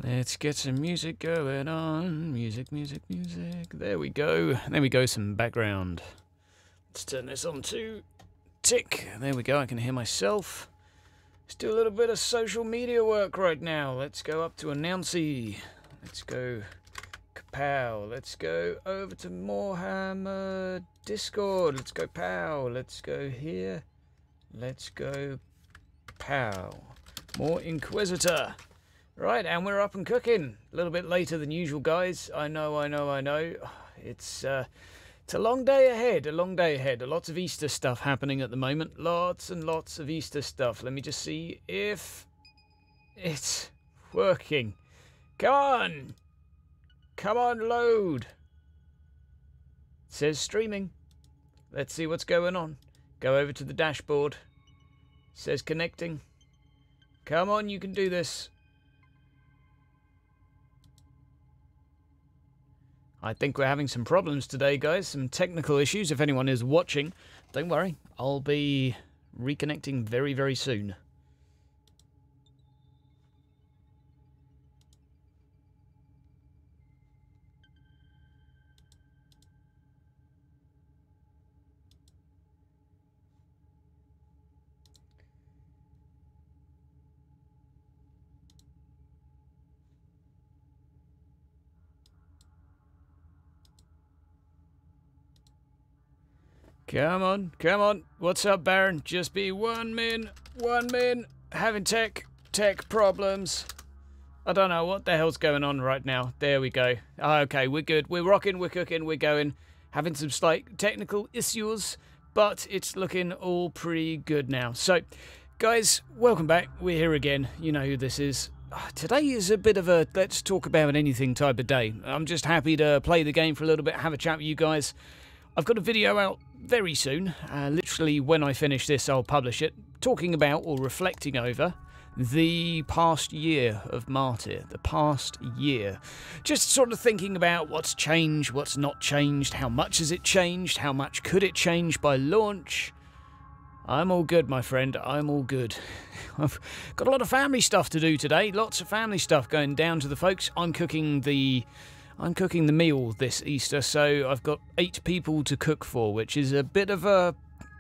Let's get some music going on. Music, music, music. There we go. There we go, some background. Let's turn this on to tick. There we go, I can hear myself. Let's do a little bit of social media work right now. Let's go up to Announcy. Let's go kapow. Let's go over to Morehammer Discord. Let's go pow. Let's go here. Let's go pow. More Inquisitor. Right, and we're up and cooking. A little bit later than usual, guys. I know. It's a long day ahead, Lots of Easter stuff happening at the moment. Lots and lots of Easter stuff. Let me just see if it's working. Come on! Come on, load! It says streaming. Let's see what's going on. Go over to the dashboard. It says connecting. Come on, you can do this. I think we're having some problems today, guys. Some technical issues. If anyone is watching, don't worry. I'll be reconnecting very, very soon. Come on, come on. What's up, Baron? Just be one min. Having tech problems. I don't know what the hell's going on right now. There we go. Okay, we're good. We're rocking, we're cooking, we're going. Having some slight technical issues, but it's looking all pretty good now. So, guys, welcome back. We're here again. You know who this is. Today is a bit of a let's talk about anything type of day. I'm just happy to play the game for a little bit, have a chat with you guys. I've got a video out very soon, literally when I finish this I'll publish it, talking about or reflecting over the past year of Martyr, the past year. Just sort of thinking about what's changed, what's not changed, how much has it changed, how much could it change by launch. I'm all good, my friend, I'm all good. I've got a lot of family stuff to do today, lots of family stuff going down to the folks. I'm cooking the meal this Easter, so I've got 8 people to cook for, which is a bit of a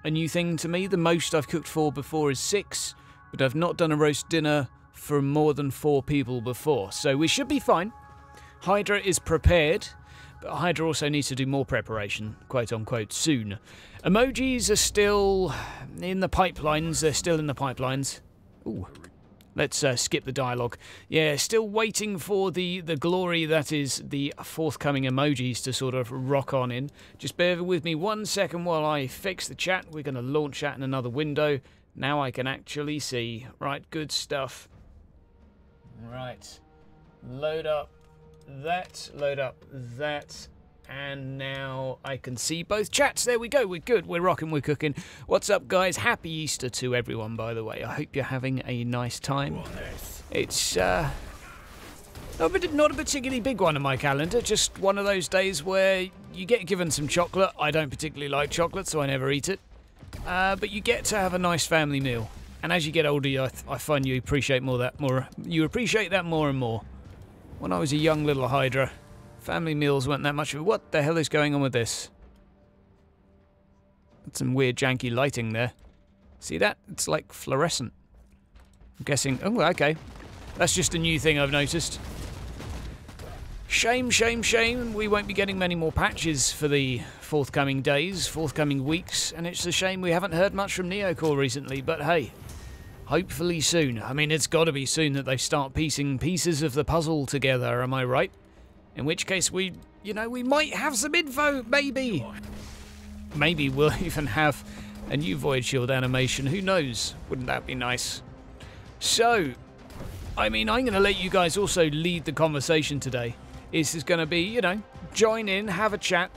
new thing to me. The most I've cooked for before is 6, but I've not done a roast dinner for more than 4 people before, so we should be fine. Hydra is prepared, but Hydra also needs to do more preparation, quote unquote, soon. Emojis are still in the pipelines, they're still in the pipelines. Ooh. Let's skip the dialogue. Yeah, still waiting for the glory that is the forthcoming emojis to sort of rock on in. Just bear with me 1 second while I fix the chat. We're going to launch that in another window. Now I can actually see. Right, good stuff. Right. Load up that, and now I can see both chats. There we go, we're good, we're rocking, we're cooking. What's up, guys? Happy Easter to everyone, by the way. I hope you're having a nice time. It's not a particularly big one on my calendar, just one of those days where you get given some chocolate. I don't particularly like chocolate, so I never eat it. But you get to have a nice family meal. And as you get older, I find you appreciate you appreciate that more and more. When I was a young little Hydra, family meals weren't that much of it. What the hell is going on with this? That's some weird janky lighting there. See that? It's like fluorescent. I'm guessing... Oh, okay. That's just a new thing I've noticed. Shame, shame, shame. We won't be getting many more patches for the forthcoming days, forthcoming weeks, and it's a shame we haven't heard much from Neocore recently, but hey, hopefully soon. I mean, it's got to be soon that they start piecing pieces of the puzzle together, am I right? In which case we might have some info, maybe. Maybe we'll even have a new Void Shield animation, who knows? Wouldn't that be nice? So, I mean, I'm going to let you guys also lead the conversation today. This is going to be, join in, have a chat.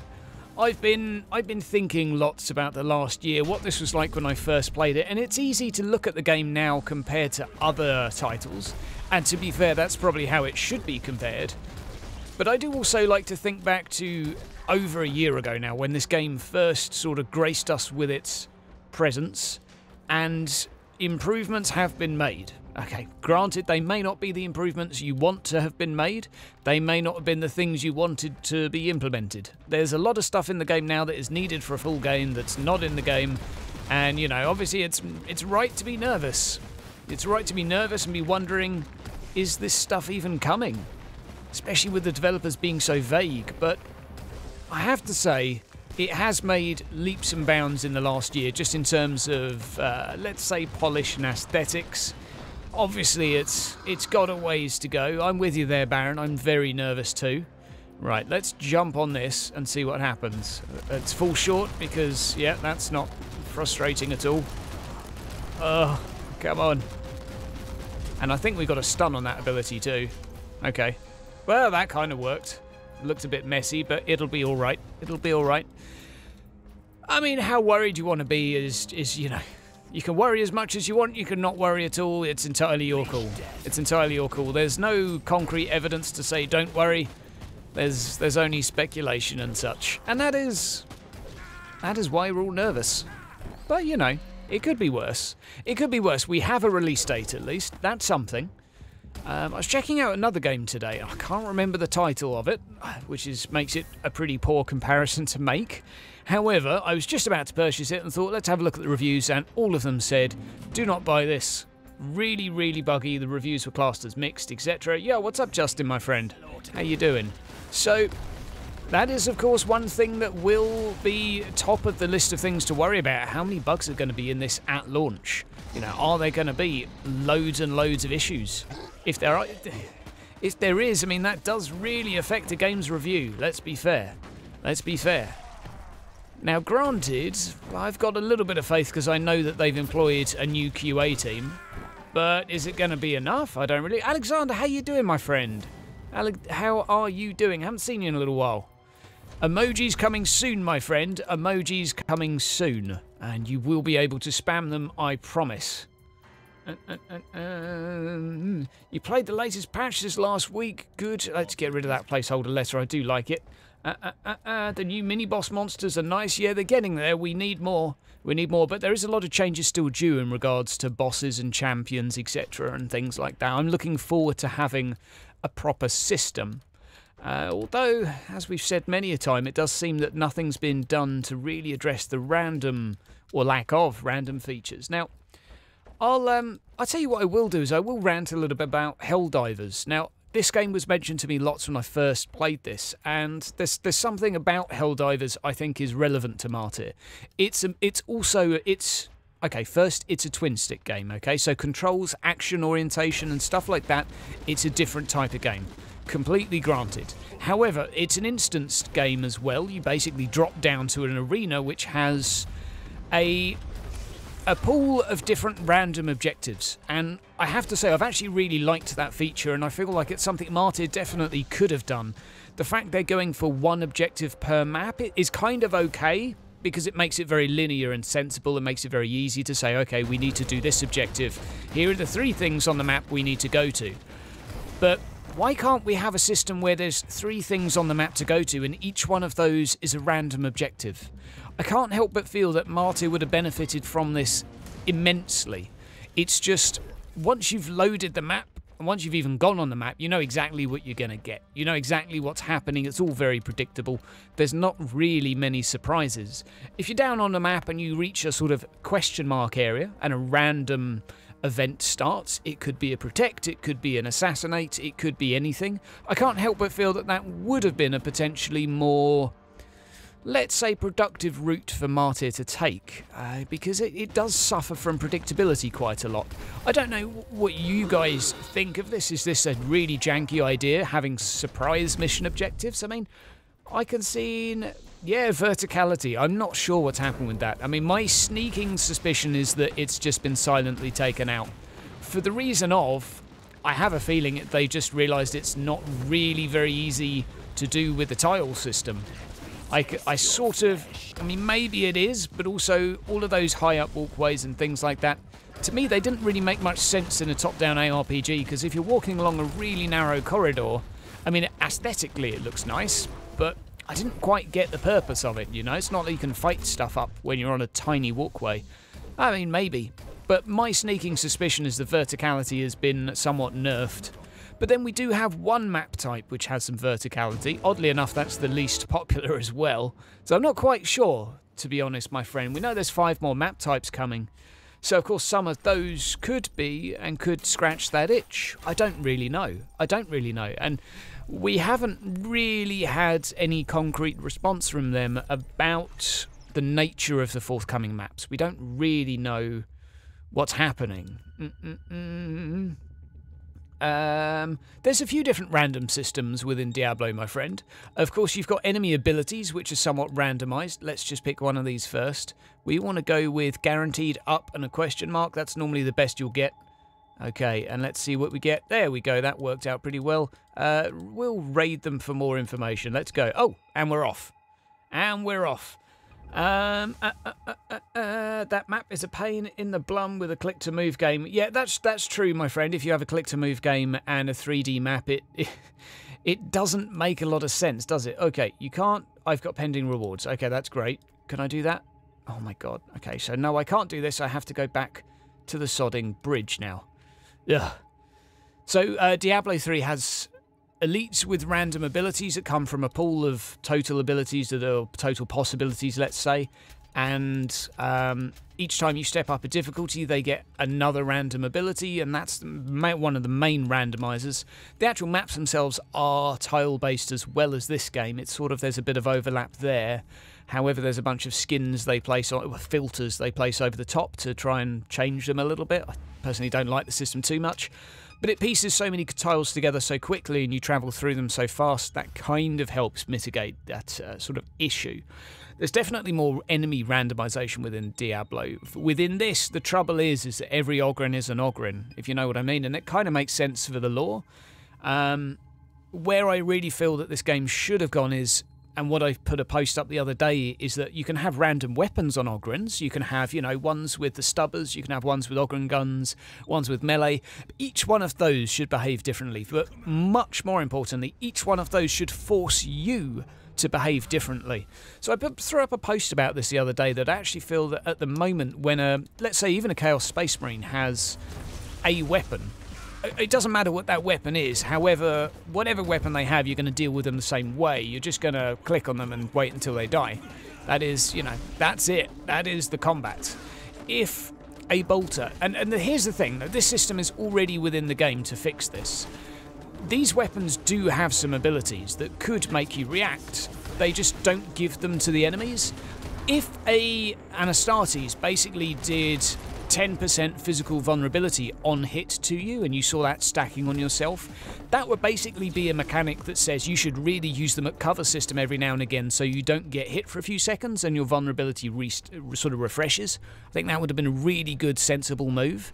I've been thinking lots about the last year, what this was like when I first played it, and it's easy to look at the game now compared to other titles, and to be fair, that's probably how it should be compared. But I do also like to think back to over a year ago now, when this game first sort of graced us with its presence, and improvements have been made. Okay, granted, they may not be the improvements you want to have been made. They may not have been the things you wanted to be implemented. There's a lot of stuff in the game now that is needed for a full game that's not in the game. And, you know, obviously it's right to be nervous. It's right to be nervous and be wondering, is this stuff even coming? Especially with the developers being so vague. But I have to say, it has made leaps and bounds in the last year, just in terms of, let's say, polish and aesthetics. Obviously, it's got a ways to go. I'm with you there, Baron. I'm very nervous too. Right, let's jump on this and see what happens. Let's fall short because, yeah, that's not frustrating at all. Oh, come on. And I think we got a stun on that ability too. Okay. Well, that kind of worked. Looked a bit messy, but it'll be all right. It'll be all right. I mean, how worried you want to be is, you know, you can worry as much as you want, you can not worry at all. It's entirely your call. It's entirely your call. There's no concrete evidence to say don't worry. There's only speculation and such. And that is why we're all nervous. But, you know, it could be worse. It could be worse. We have a release date at least. That's something. I was checking out another game today. I can't remember the title of it, which makes it a pretty poor comparison to make. However, I was just about to purchase it and thought, let's have a look at the reviews, and all of them said, do not buy this. Really, really buggy. The reviews were classed as mixed, etc. Yeah, what's up, Justin, my friend? How you doing? So, that is, of course, one thing that will be top of the list of things to worry about. How many bugs are going to be in this at launch? You know, are there going to be loads and loads of issues? If there is, I mean, that does really affect a game's review. Let's be fair. Let's be fair. Now, granted, I've got a little bit of faith because I know that they've employed a new QA team. But is it going to be enough? I don't really... Alexander, how you doing, my friend? How are you doing? I haven't seen you in a little while. Emojis coming soon, my friend. Emojis coming soon. And you will be able to spam them, I promise. You played the latest patch this last week. Good. Let's get rid of that placeholder letter. I do like it. The new mini-boss monsters are nice. Yeah, they're getting there. We need more. We need more. But there is a lot of changes still due in regards to bosses and champions, etc. and things like that. I'm looking forward to having a proper system. Although, as we've said many a time, it does seem that nothing's been done to really address the random, or lack of, random features. Now, I'll tell you what I will do is I will rant a little bit about Helldivers. Now, this game was mentioned to me lots when I first played this, and there's something about Helldivers I think is relevant to Martyr. Okay, first, it's a twin-stick game, okay? So controls, action orientation, and stuff like that, it's a different type of game. Completely granted. However, it's an instanced game as well. You basically drop down to an arena which has a pool of different random objectives, and I have to say I've actually really liked that feature, and I feel like it's something Martyr definitely could have done. The fact they're going for one objective per map is kind of okay, because it makes it very linear and sensible and makes it very easy to say, okay, we need to do this objective. Here are the 3 things on the map we need to go to. But why can't we have a system where there's 3 things on the map to go to and each one of those is a random objective? I can't help but feel that Martyr would have benefited from this immensely. It's just, once you've loaded the map, and once you've even gone on the map, you know exactly what you're going to get. You know exactly what's happening. It's all very predictable. There's not really many surprises. If you're down on the map and you reach a sort of question mark area and a random event starts, it could be a protect, it could be an assassinate, it could be anything. I can't help but feel that that would have been a potentially more, let's say, productive route for Martyr to take, because it does suffer from predictability quite a lot. I don't know what you guys think of this. Is this a really janky idea, having surprise mission objectives? I mean, I can see, yeah, verticality. I'm not sure what's happened with that. I mean, my sneaking suspicion is that it's just been silently taken out. For the reason of, I have a feeling they just realised it's not really very easy to do with the tile system. I sort of, I mean, maybe it is, but also all of those high up walkways and things like that, to me, they didn't really make much sense in a top-down ARPG, because if you're walking along a really narrow corridor, I mean, aesthetically it looks nice, but I didn't quite get the purpose of it, you know? It's not like you can fight stuff up when you're on a tiny walkway. I mean, maybe. But my sneaking suspicion is the verticality has been somewhat nerfed. But then we do have one map type which has some verticality. Oddly enough, that's the least popular as well. So I'm not quite sure, to be honest, my friend. We know there's 5 more map types coming. So, of course, some of those could be and could scratch that itch. I don't really know. I don't really know. And we haven't really had any concrete response from them about the nature of the forthcoming maps. We don't really know what's happening. There's a few different random systems within Diablo, my friend. Of course, you've got enemy abilities, which are somewhat randomized. Let's just pick one of these first. We want to go with guaranteed up and a question mark. That's normally the best you'll get. Okay, and let's see what we get. There we go. That worked out pretty well. We'll raid them for more information. Let's go. Oh, and we're off. And we're off. That map is a pain in the blum with a click-to-move game. Yeah, that's true, my friend. If you have a click-to-move game and a 3D map, it doesn't make a lot of sense, does it? Okay, you can't... I've got pending rewards. Okay, that's great. Can I do that? Oh, my God. Okay, so no, I can't do this. I have to go back to the sodding bridge now. Ugh. So, Diablo 3 has... elites with random abilities that come from a pool of total abilities, that are total possibilities, let's say. And each time you step up a difficulty, they get another random ability, and that's one of the main randomizers. The actual maps themselves are tile-based as well as this game. It's sort of, there's a bit of overlap there. However, there's a bunch of skins they place, or filters they place over the top to try and change them a little bit. I personally don't like the system too much. But it pieces so many tiles together so quickly and you travel through them so fast, that kind of helps mitigate that sort of issue. There's definitely more enemy randomization within Diablo. Within this, the trouble is that every Ogryn is an Ogryn, if you know what I mean, and it kind of makes sense for the lore. Where I really feel that this game should have gone is, and what I put a post up the other day, is that you can have random weapons on Ogryns. You can have, you know, ones with the stubbers, you can have ones with Ogryn guns, ones with melee. Each one of those should behave differently, but much more importantly, each one of those should force you to behave differently. So I threw up a post about this the other day that I actually feel that at the moment when, let's say even a Chaos Space Marine has a weapon, it doesn't matter what that weapon is. However, whatever weapon they have, you're going to deal with them the same way. You're just going to click on them and wait until they die. That is, you know, that's it. That is the combat. If a bolter... And here's the thing. This system is already within the game to fix this. These weapons do have some abilities that could make you react. They just don't give them to the enemies. If a Anastates basically did 10% physical vulnerability on hit to you, and you saw that stacking on yourself, that would basically be a mechanic that says you should really use them at cover system every now and again so you don't get hit for a few seconds and your vulnerability sort of refreshes. I think that would have been a really good, sensible move.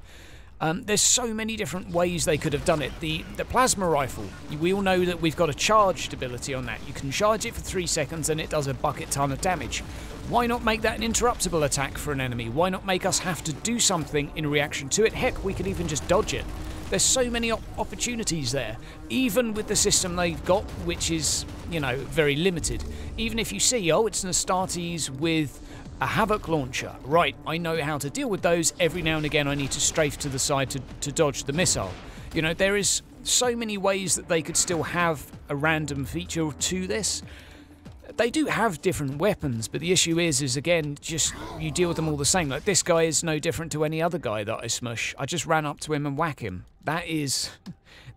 There's so many different ways they could have done it. The plasma rifle, we all know that we've got a charged ability on that. You can charge it for 3 seconds and it does a bucket ton of damage. Why not make that an interruptible attack for an enemy? Why not make us have to do something in reaction to it? Heck, we could even just dodge it. There's so many opportunities there, even with the system they've got, which is, you know, very limited. Even if you see, oh, it's an Astartes with a Havoc launcher. Right, I know how to deal with those. Every now and again I need to strafe to the side to dodge the missile. You know, there is so many ways that they could still have a random feature to this. They do have different weapons, but the issue is again, just you deal with them all the same. Like, this guy is no different to any other guy that I smush. I just ran up to him and whack him. That's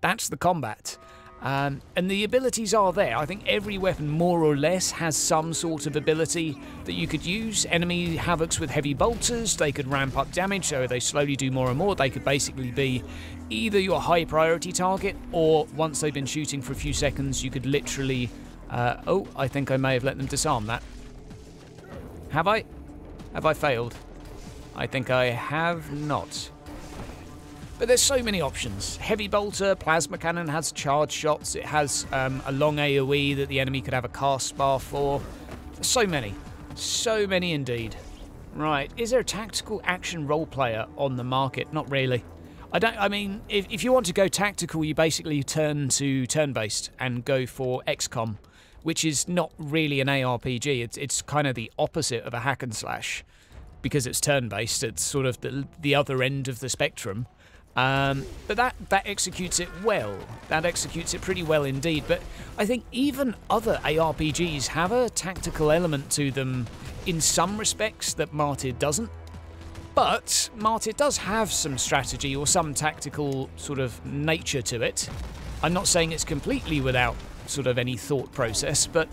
the combat. And the abilities are there. I think every weapon, more or less, has some sort of ability that you could use. Enemy Havocs with heavy bolters, they could ramp up damage, so they slowly do more and more. They could basically be either your high priority target, or once they've been shooting for a few seconds, you could literally... oh, I think I may have let them disarm that. Have I? Have I failed? I think I have not. But there's so many options. Heavy bolter, plasma cannon has charge shots. It has a long AoE that the enemy could have a cast bar for. So many. So many indeed. Right, is there a tactical action role player on the market? Not really. I mean, if you want to go tactical, you basically turn to turn-based and go for XCOM, which is not really an ARPG. It's kind of the opposite of a hack and slash. because it's turn-based. It's sort of the other end of the spectrum. But that executes it well. That executes it pretty well indeed. But I think even other ARPGs have a tactical element to them in some respects that Martyr doesn't. But Martyr does have some strategy or some tactical sort of nature to it. I'm not saying it's completely without sort of any thought process, but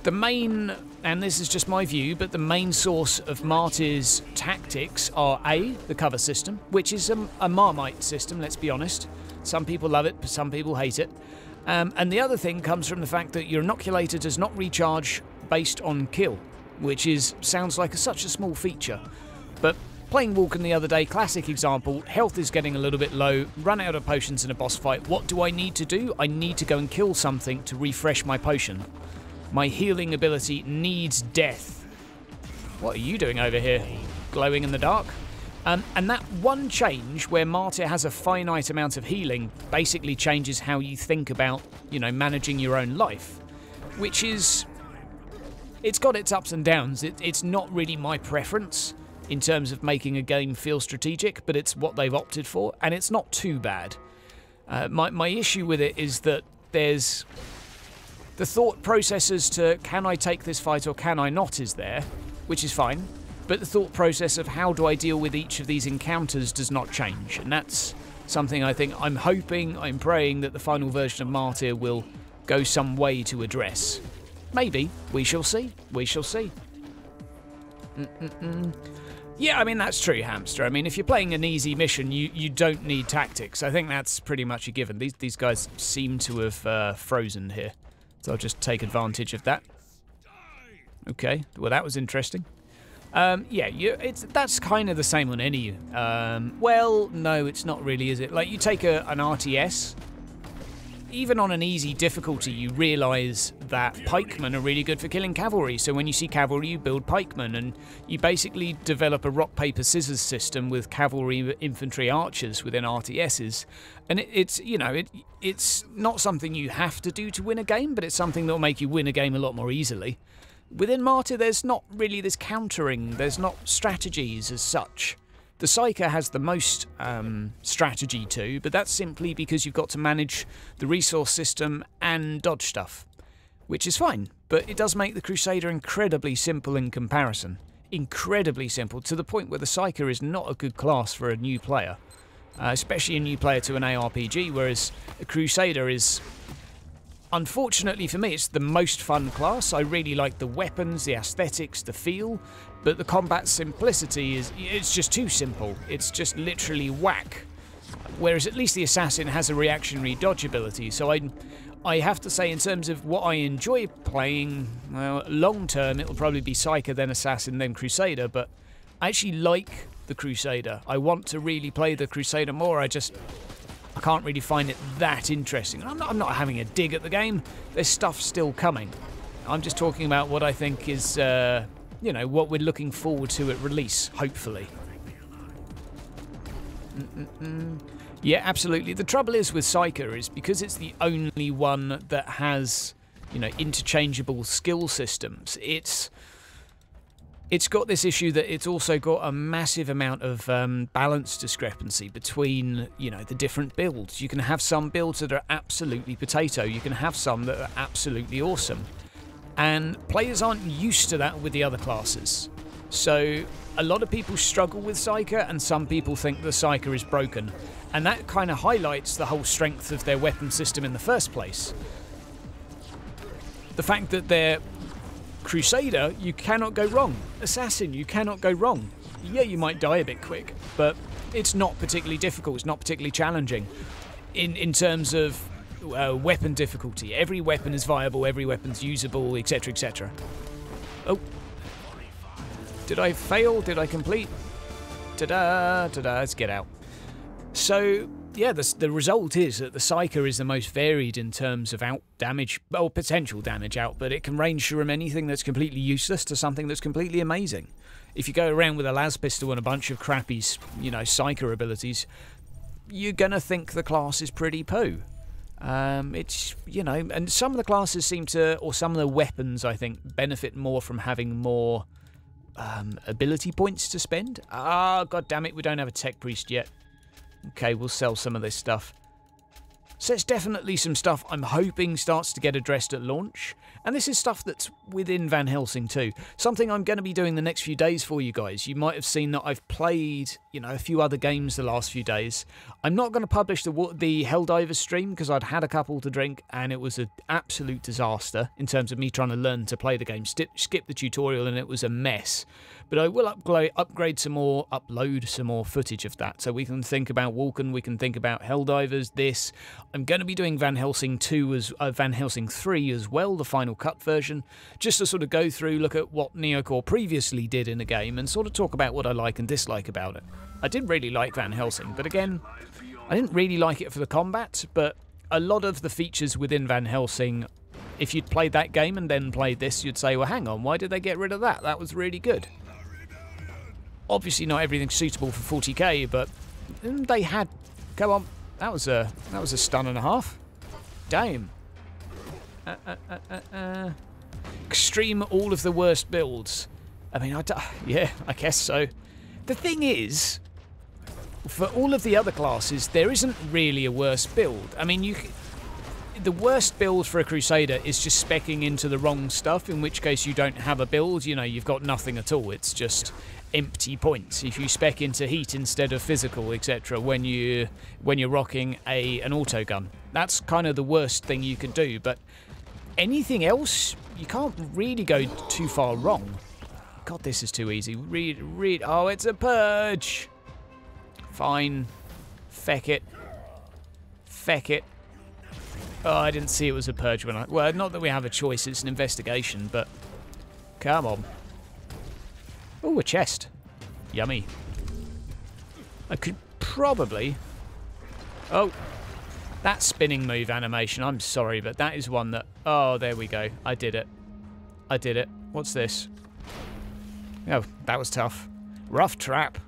the main, and this is just my view, but the main source of Martyr's tactics are A, the cover system, which is a Marmite system, let's be honest. Some people love it, but some people hate it. And the other thing comes from the fact that your inoculator does not recharge based on kill, which sounds like such a small feature. But playing Walken the other day, classic example, health is getting a little bit low, run out of potions in a boss fight. What do I need to do? I need to go and kill something to refresh my potion. My healing ability needs death. What are you doing over here? Glowing in the dark? And that one change where Martyr has a finite amount of healing basically changes how you think about, managing your own life. Which is... It's got its ups and downs. It's not really my preference in terms of making a game feel strategic, but it's what they've opted for, and it's not too bad. My issue with it is that there's... The thought processes to can I take this fight or can I not is there, which is fine, but the thought process of how do I deal with each of these encounters does not change, and that's something I think I'm praying that the final version of Martyr will go some way to address. Maybe. We shall see. We shall see. Yeah, I mean, that's true, Hamster. I mean, if you're playing an easy mission, you don't need tactics. I think that's pretty much a given. These guys seem to have frozen here. So I'll just take advantage of that. Okay, well that was interesting. Yeah, that's kind of the same on any... well, no, it's not really, is it? Like, you take an RTS, even on an easy difficulty, you realise that pikemen are really good for killing cavalry. So when you see cavalry, you build pikemen, and you basically develop a rock, paper, scissors system with cavalry, infantry, archers within RTSs. And it's not something you have to do to win a game, but it's something that will make you win a game a lot more easily. Within Martyr, there's not really this countering, there's not strategies as such. The Psyker has the most strategy too, but that's simply because you've got to manage the resource system and dodge stuff, which is fine, but it does make the Crusader incredibly simple in comparison. Incredibly simple, to the point where the Psyker is not a good class for a new player, especially a new player to an ARPG, whereas a Crusader is... Unfortunately for me, it's the most fun class. I really like the weapons, the aesthetics, the feel, but the combat simplicity it's just too simple. It's just literally whack. Whereas at least the Assassin has a reactionary dodge ability, so I have to say in terms of what I enjoy playing, well, long term it'll probably be Psyker, then Assassin, then Crusader, but I actually like the Crusader. I want to really play the Crusader more. I can't really find it that interesting. I'm not having a dig at the game. There's stuff still coming. I'm just talking about what I think is, what we're looking forward to at release, hopefully. Yeah, absolutely. The trouble is with Psyker is because it's the only one that has, interchangeable skill systems. It's got this issue that it's also got a massive amount of balance discrepancy between, the different builds. You can have some builds that are absolutely potato. You can have some that are absolutely awesome. And players aren't used to that with the other classes. So a lot of people struggle with Psyker, and some people think the Psyker is broken. And that kind of highlights the whole strength of their weapon system in the first place. The fact that they're Crusader, you cannot go wrong. Assassin, you cannot go wrong. Yeah, you might die a bit quick, but it's not particularly difficult, it's not particularly challenging. In terms of weapon difficulty, every weapon is viable, every weapon's usable, etc, etc. Oh. Did I fail? Did I complete? Ta-da, ta-da, let's get out. So, yeah, the result is that the Psyker is the most varied in terms of out damage, or potential damage out, but it can range from anything that's completely useless to something that's completely amazing. If you go around with a las pistol and a bunch of crappy, Psyker abilities, you're gonna think the class is pretty poo. It's, and some of the classes seem to, or some of the weapons, I think, benefit more from having more ability points to spend. Ah, god damn it, we don't have a tech priest yet. Okay, we'll sell some of this stuff. So it's definitely some stuff I'm hoping starts to get addressed at launch. And this is stuff that's within Van Helsing too. Something I'm going to be doing the next few days for you guys. You might have seen that I've played, a few other games the last few days. I'm not going to publish the Helldivers stream because I'd had a couple to drink and it was an absolute disaster in terms of me trying to learn to play the game. Skip the tutorial and it was a mess. But I will upload some more footage of that. So we can think about Vulcan, we can think about Helldivers, this. I'm going to be doing Van Helsing 3 as well, the final cut version, just to sort of go through, look at what Neocore previously did in a game and sort of talk about what I like and dislike about it. I did really like Van Helsing, but again, I didn't really like it for the combat, but a lot of the features within Van Helsing, if you'd played that game and then played this, you'd say, well, hang on, why did they get rid of that? That was really good. Obviously not everything's suitable for 40k, but they had... Come on, that was a stun and a half. Damn. Extreme all of the worst builds. I mean, yeah, I guess so. The thing is, for all of the other classes, there isn't really a worse build. I mean, the worst build for a Crusader is just speccing into the wrong stuff, in which case you don't have a build, you've got nothing at all. It's just empty points. If you spec into heat instead of physical, etc., when you're rocking an autogun, that's kind of the worst thing you can do. But anything else, you can't really go too far wrong. God, this is too easy. Read. Oh, it's a purge. Fine. Feck it. Feck it. Oh, I didn't see it was a purge when well, not that we have a choice, it's an investigation, but come on. Oh, a chest. Yummy. I could probably... Oh, that spinning move animation, I'm sorry, but that is one that... Oh, there we go. I did it. I did it. What's this? Oh, that was tough. Rough trap.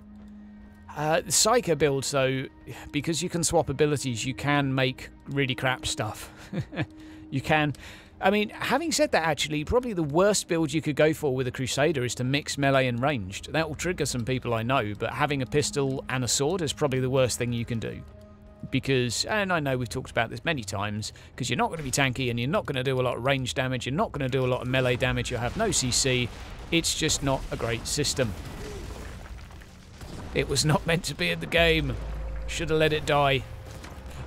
The Psyker build, though, because you can swap abilities, you can make really crap stuff. You can. I mean, having said that, actually, probably the worst build you could go for with a Crusader is to mix melee and ranged. That will trigger some people I know, but having a pistol and a sword is probably the worst thing you can do. Because, and I know we've talked about this many times, because you're not going to be tanky and you're not going to do a lot of range damage, you're not going to do a lot of melee damage, you'll have no CC. It's just not a great system. It was not meant to be in the game. Should have let it die.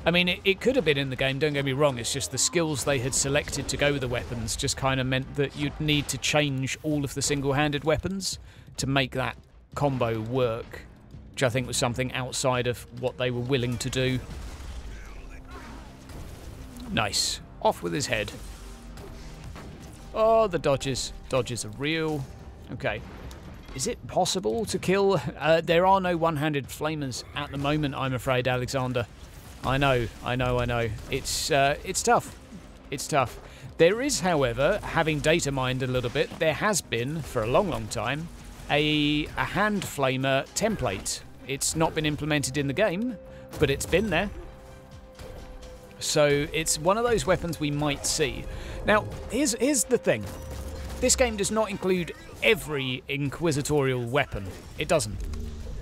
I mean, it could have been in the game, don't get me wrong, it's just the skills they had selected to go with the weapons just kind of meant that you'd need to change all of the single-handed weapons to make that combo work, which I think was something outside of what they were willing to do. Nice. Off with his head. Oh, the dodges. Dodges are real. Okay. Is it possible to kill? There are no one-handed flamers at the moment, I'm afraid, Alexander. I know. It's tough. It's tough. There is, however, having data mined a little bit, there has been, for a long, long time, a hand flamer template. It's not been implemented in the game, but it's been there. So it's one of those weapons we might see. Now, here's the thing. This game does not include every inquisitorial weapon. It doesn't.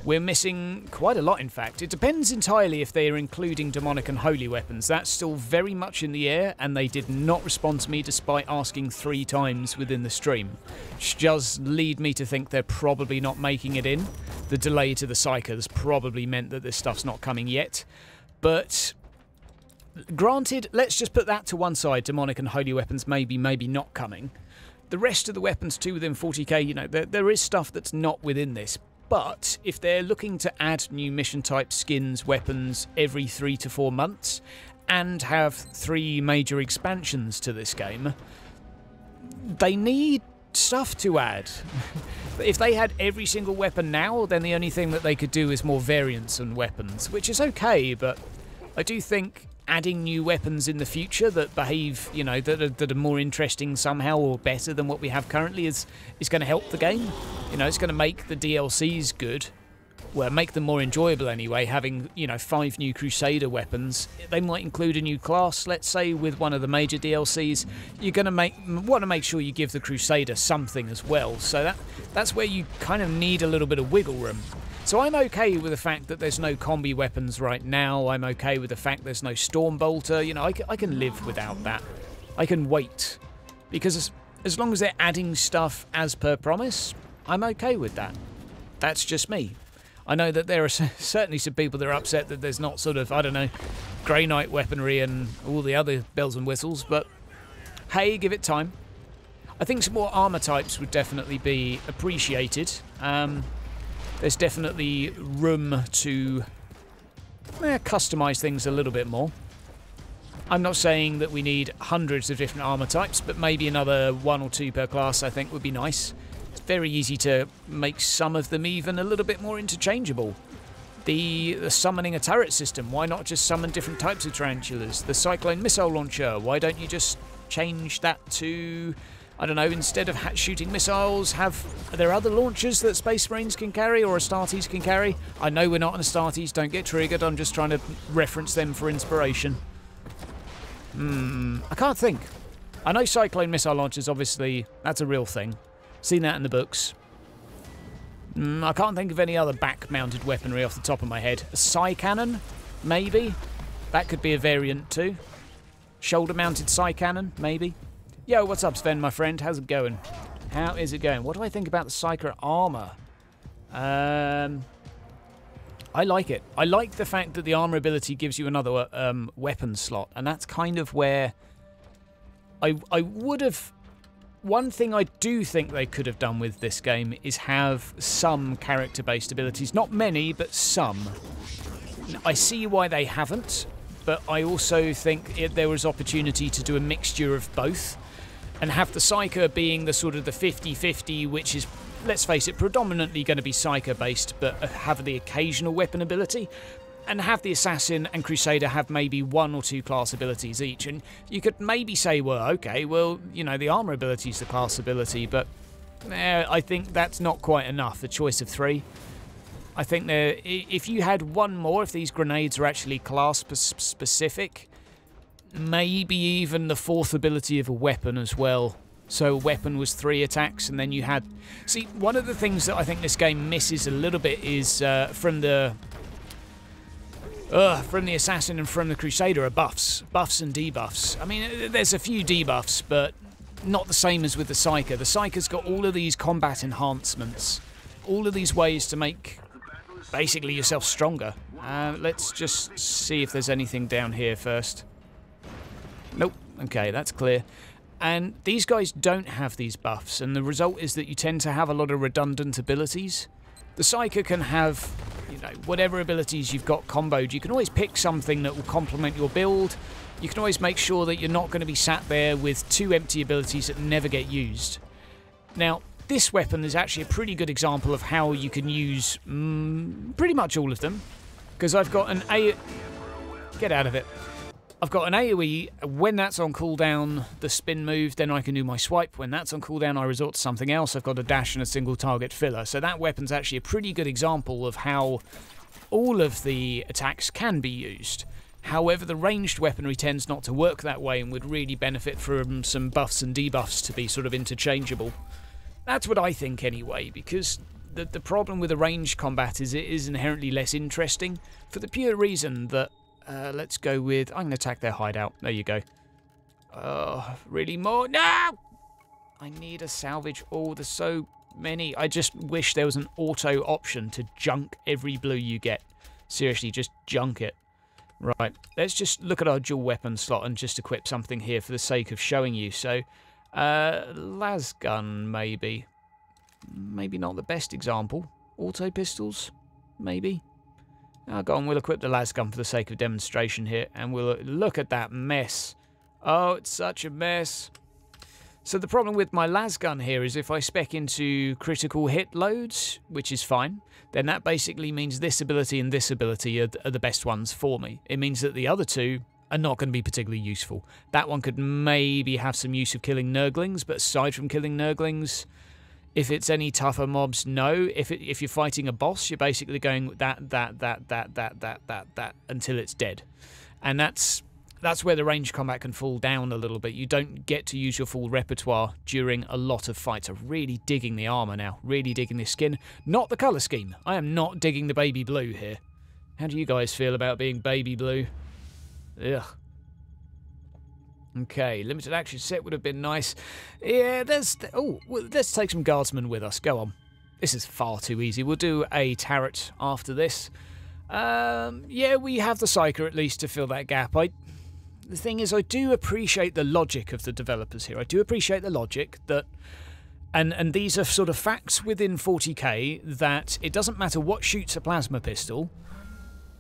We're missing quite a lot, in fact. It depends entirely if they are including demonic and holy weapons. That's still very much in the air, and they did not respond to me despite asking 3 times within the stream, which does lead me to think they're probably not making it in. The delay to the Psychers probably meant that this stuff's not coming yet. But granted, let's just put that to one side. Demonic and holy weapons maybe not coming. The rest of the weapons too within 40k, there is stuff that's not within this. But if they're looking to add new mission type skins, weapons every 3 to 4 months and have 3 major expansions to this game, they need stuff to add. If they had every single weapon now, then the only thing that they could do is more variants and weapons, which is okay, but I do think adding new weapons in the future that behave, that are more interesting somehow or better than what we have currently is going to help the game. It's going to make the DLCs good. well, make them more enjoyable anyway, having, you know, 5 new Crusader weapons. They might include a new class, let's say, with one of the major DLCs. You're going to want to make sure you give the Crusader something as well, so that's where you kind of need a little bit of wiggle room. So I'm okay with the fact that there's no combi weapons right now. I'm okay with the fact there's no Stormbolter. You know, I can live without that. I can wait. Because as long as they're adding stuff as per promise, I'm okay with that. That's just me. I know that there are certainly some people that are upset that there's not sort of, I don't know, Grey Knight weaponry and all the other bells and whistles, but hey, give it time. I think some more armour types would definitely be appreciated. There's definitely room to customise things a little bit more. I'm not saying that we need hundreds of different armour types, but maybe another 1 or 2 per class I think would be nice. Very easy to make some of them even a little bit more interchangeable. The summoning a turret system, why not just summon different types of tarantulas? The cyclone missile launcher, why don't you just change that to, I don't know, instead of shooting missiles, are there other launchers that Space Marines can carry or Astartes can carry? I know we're not an Astartes, don't get triggered, I'm just trying to reference them for inspiration. I can't think. I know cyclone missile launchers, obviously, that's a real thing. Seen that in the books. I can't think of any other back-mounted weaponry off the top of my head. A Psy Cannon? Maybe? That could be a variant too. Shoulder-mounted Psy Cannon? Maybe? Yo, what's up, Sven, my friend? How's it going? How is it going? What do I think about the Psyker armour? I like it. I like the fact that the armour ability gives you another weapon slot, and that's kind of where I would have... One thing I do think they could have done with this game is have some character-based abilities. Not many, but some. I see why they haven't, but I also think there was opportunity to do a mixture of both and have the Psyker being the sort of the 50-50, which is, let's face it, predominantly going to be Psyker-based, but have the occasional weapon ability. And have the Assassin and Crusader have maybe 1 or 2 class abilities each. And you could maybe say, well, okay, well, you know, the armor ability is the class ability, but I think that's not quite enough, the choice of 3. I think if you had 1 more, if these grenades are actually class-specific, maybe even the 4th ability of a weapon as well. So a weapon was 3 attacks, and then you had... See, one of the things that I think this game misses a little bit is from the Assassin and from the Crusader are buffs. Buffs and debuffs. I mean, there's a few debuffs, but not the same as with the Psyker. The Psyker's got all of these combat enhancements. All of these ways to make, basically, yourself stronger. Let's just see if there's anything down here first. Nope. Okay, that's clear. And these guys don't have these buffs, and the result is that you tend to have a lot of redundant abilities. The Psyker can have, you know, whatever abilities you've got comboed. You can always pick something that will complement your build. You can always make sure that you're not going to be sat there with 2 empty abilities that never get used. Now, this weapon is actually a pretty good example of how you can use pretty much all of them. Because I've got an Get out of it. I've got an AoE, when that's on cooldown, the spin move, then I can do my swipe. When that's on cooldown, I resort to something else. I've got a dash and a single target filler. So that weapon's actually a pretty good example of how all of the attacks can be used. However, the ranged weaponry tends not to work that way and would really benefit from some buffs and debuffs to be sort of interchangeable. That's what I think anyway, because the problem with the ranged combat is it is inherently less interesting for the pure reason that let's go with... I'm going to attack their hideout. There you go. Really more? No! I need a salvage. Oh, there's so many. I just wish there was an auto option to junk every blue you get. Seriously, just junk it. Right, let's just look at our dual weapon slot and just equip something here for the sake of showing you. So, lasgun, maybe. Maybe not the best example. Auto pistols, maybe. Go on, we'll equip the lasgun for the sake of demonstration here, and we'll look at that mess. Oh, it's such a mess. So the problem with my lasgun here is if I spec into critical hit loads, which is fine, then that basically means this ability and this ability are the best ones for me. It means that the other two are not going to be particularly useful. That one could maybe have some use of killing nurglings, but aside from killing nurglings, If it's any tougher mobs, no. If you're fighting a boss, you're basically going that until it's dead. And that's where the range combat can fall down a little bit. You don't get to use your full repertoire during a lot of fights. I'm really digging the armor now. Really digging the skin. Not the color scheme. I am not digging the baby blue here. How do you guys feel about being baby blue? Ugh. Okay, limited action set would have been nice. Yeah, oh, well, let's take some guardsmen with us. Go on. This is far too easy. We'll do a turret after this. Yeah, we have the Psyker at least to fill that gap. The thing is, I do appreciate the logic of the developers here. I do appreciate the logic that, and these are sort of facts within 40k, that it doesn't matter what shoots a plasma pistol,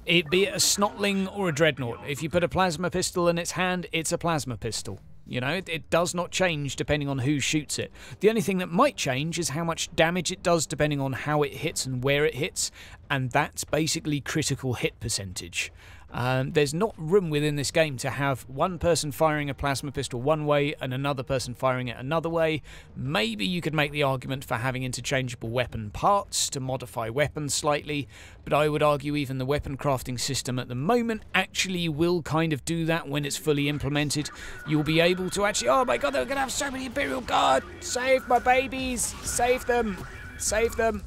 be it a snotling or a dreadnought. If you put a plasma pistol in its hand, it's a plasma pistol. You know, it does not change depending on who shoots it. The only thing that might change is how much damage it does depending on how it hits and where it hits, and that's basically critical hit percentage. There's not room within this game to have one person firing a plasma pistol one way and another person firing it another way. Maybe you could make the argument for having interchangeable weapon parts to modify weapons slightly, but I would argue even the weapon crafting system at the moment actually will kind of do that when it's fully implemented. You'll be able to actually... Oh my god, they're going to have so many Imperial Guard! Save my babies! Save them! Save them!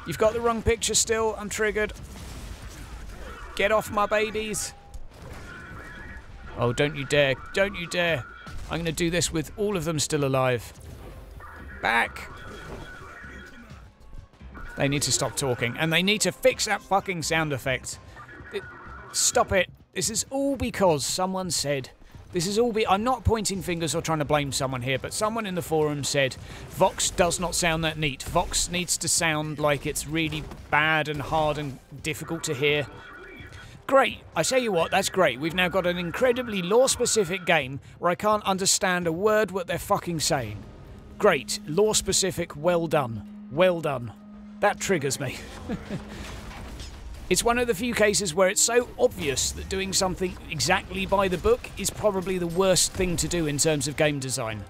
You've got the wrong picture still. I'm triggered. Get off my babies. Oh, don't you dare. Don't you dare. I'm going to do this with all of them still alive. Back. They need to stop talking. And they need to fix that fucking sound effect. Stop it. This is all because someone said... I'm not pointing fingers or trying to blame someone here, but someone in the forum said, Vox does not sound that neat. Vox needs to sound like it's really bad and hard and difficult to hear. Great. I tell you what, that's great. We've now got an incredibly lore-specific game where I can't understand a word what they're fucking saying. Great. Lore-specific, well done. Well done. That triggers me. It's one of the few cases where it's so obvious that doing something exactly by the book is probably the worst thing to do in terms of game design.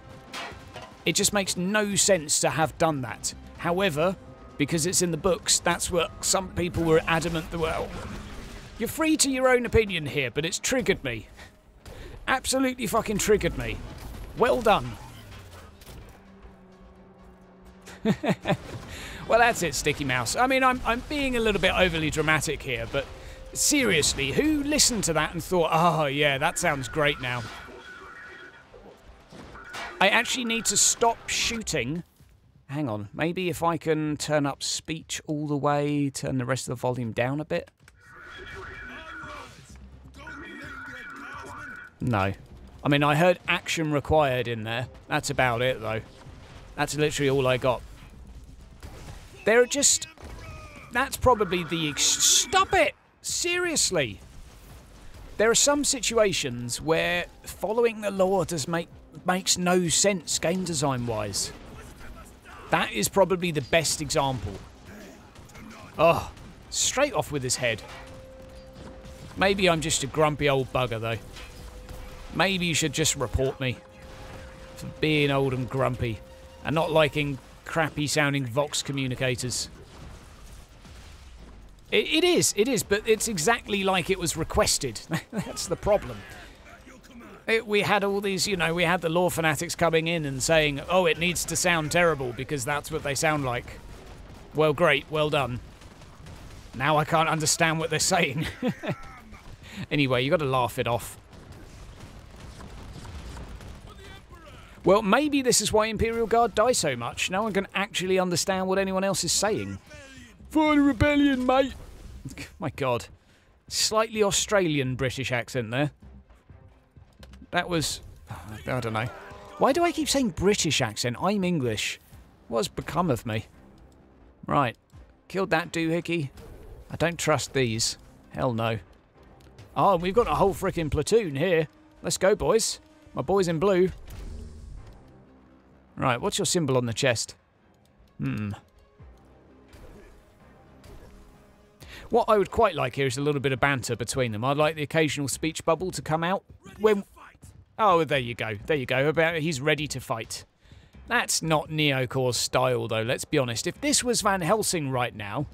It just makes no sense to have done that. However, because it's in the books, that's what some people were adamant that, well... You're free to your own opinion here, but it's triggered me. Absolutely fucking triggered me. Well done. Well, that's it, Sticky Mouse. I mean, I'm being a little bit overly dramatic here, but seriously, who listened to that and thought, oh, yeah, that sounds great now? I actually need to stop shooting. Hang on, maybe if I can turn up speech all the way, turn the rest of the volume down a bit. No. I mean, I heard action required in there. That's about it, though. That's literally all I got. There are just... That's probably the... Stop it! Seriously! There are some situations where following the law makes no sense game design-wise. That is probably the best example. Oh, straight off with his head. Maybe I'm just a grumpy old bugger, though. Maybe you should just report me for being old and grumpy and not liking crappy-sounding Vox communicators. It is, but it's exactly like it was requested. That's the problem. We had all these, you know, we had the lore fanatics coming in and saying, oh, it needs to sound terrible because that's what they sound like. Well, great, well done. Now I can't understand what they're saying. Anyway, you got to laugh it off. Well, maybe this is why Imperial Guard die so much. No one can actually understand what anyone else is saying. For the rebellion, mate! My God. Slightly Australian British accent there. That was... I don't know. Why do I keep saying British accent? I'm English. What's become of me? Right. Killed that doohickey. I don't trust these. Hell no. Oh, we've got a whole frickin' platoon here. Let's go, boys. My boys in blue. Right, what's your symbol on the chest? What I would quite like here is a little bit of banter between them. I'd like the occasional speech bubble to come out when... Oh, there you go. There you go. About he's ready to fight. That's not Neocore's style, though, let's be honest. If this was Van Helsing right now,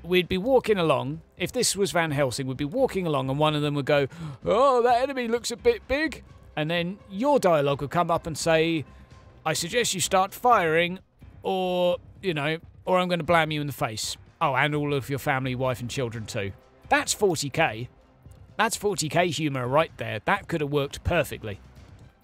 we'd be walking along. If this was Van Helsing, we'd be walking along and one of them would go, "Oh, that enemy looks a bit big." And then your dialogue would come up and say, "I suggest you start firing, or, you know, or I'm going to blam you in the face. Oh, and all of your family, wife and children too." That's 40k. That's 40k humour right there. That could have worked perfectly.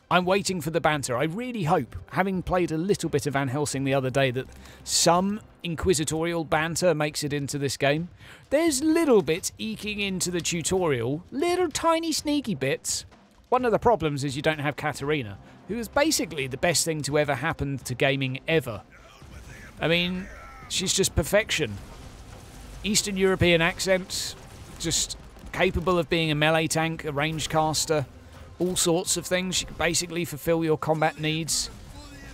I'm waiting for the banter. I really hope, having played a little bit of Van Helsing the other day, that some inquisitorial banter makes it into this game. There's little bits eking into the tutorial, little tiny sneaky bits. One of the problems is you don't have Katarina, who is basically the best thing to ever happen to gaming ever. I mean, she's just perfection. Eastern European accents, just capable of being a melee tank, a ranged caster, all sorts of things. She can basically fulfill your combat needs.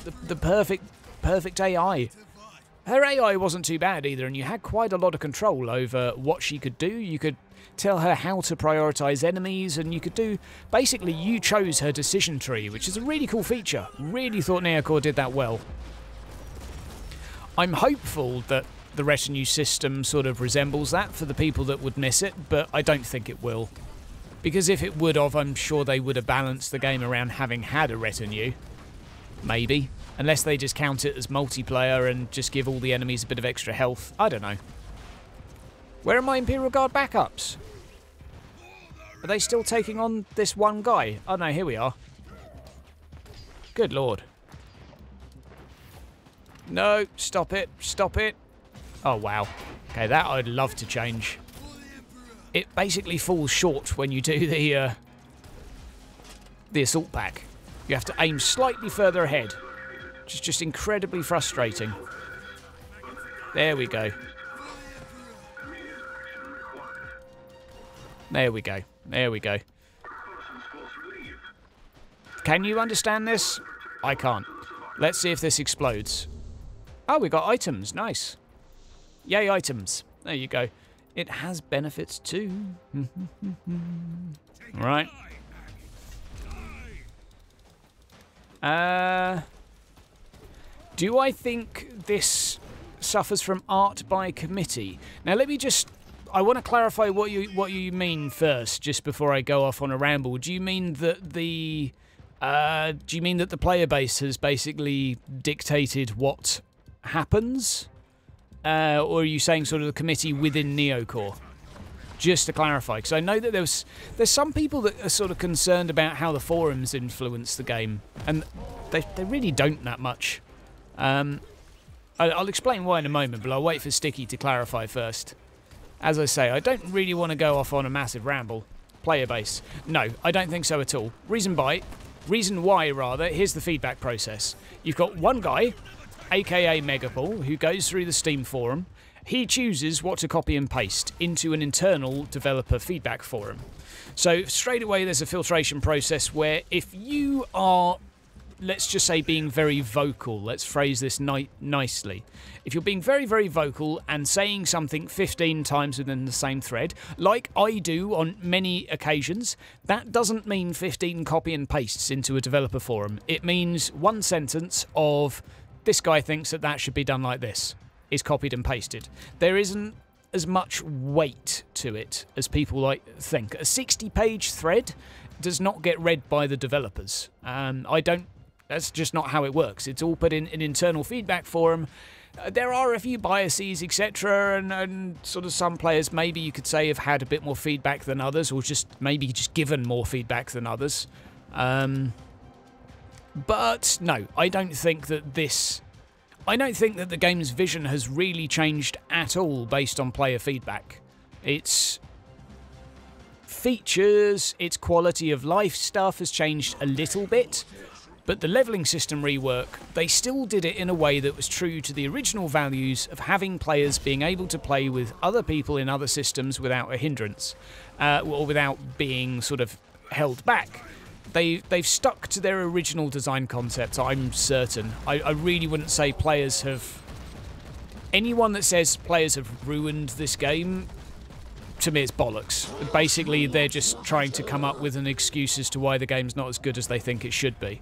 The perfect AI. Her AI wasn't too bad either, and you had quite a lot of control over what she could do. You could tell her how to prioritise enemies, and you could do... Basically, you chose her decision tree, which is a really cool feature. Really thought Neocore did that well. I'm hopeful that the retinue system sort of resembles that for the people that would miss it, but I don't think it will. Because if it would have, I'm sure they would have balanced the game around having had a retinue. Maybe. Unless they just count it as multiplayer and just give all the enemies a bit of extra health. I don't know. Where are my Imperial Guard backups? Are they still taking on this one guy? Oh no, here we are. Good lord. No, stop it, stop it. Oh wow. Okay, that I'd love to change. It basically falls short when you do the assault pack. You have to aim slightly further ahead, which is just incredibly frustrating. There we go. There we go. There we go. Can you understand this? I can't. Let's see if this explodes. Oh, we got items. Nice. Yay, items. There you go. It has benefits too. Right. Do I think this suffers from art by committee? Now let me just... I want to clarify what you mean first, just before I go off on a ramble. Do you mean that the player base has basically dictated what happens? Or are you saying sort of the committee within Neocore? Just to clarify, because I know that there's some people that are sort of concerned about how the forums influence the game, and they really don't that much. I'll explain why in a moment, but I'll wait for Sticky to clarify first. As I say, I don't really want to go off on a massive ramble. Player base. No, I don't think so at all. Reason why, here's the feedback process. You've got one guy, aka Megapol, who goes through the Steam forum. He chooses what to copy and paste into an internal developer feedback forum. So straight away there's a filtration process where if you are, let's just say, being very vocal, let's phrase this nicely. If you're being very, very vocal and saying something 15 times within the same thread, like I do on many occasions, that doesn't mean 15 copy and pastes into a developer forum. It means one sentence of, this guy thinks that that should be done like this, is copied and pasted. There isn't as much weight to it as people like think. A 60-page thread does not get read by the developers. That's just not how it works. It's all put in an internal feedback forum. There are a few biases, etc., and sort of some players, maybe you could say, have had a bit more feedback than others, or maybe just given more feedback than others. But no, I don't think that the game's vision has really changed at all based on player feedback. Its features, its quality of life stuff has changed a little bit, but the leveling system rework, they still did it in a way that was true to the original values of having players being able to play with other people in other systems without a hindrance, or without being sort of held back. They've stuck to their original design concept, I'm certain. I really wouldn't say players have... Anyone that says players have ruined this game, to me it's bollocks. Basically, they're just trying to come up with an excuse as to why the game's not as good as they think it should be.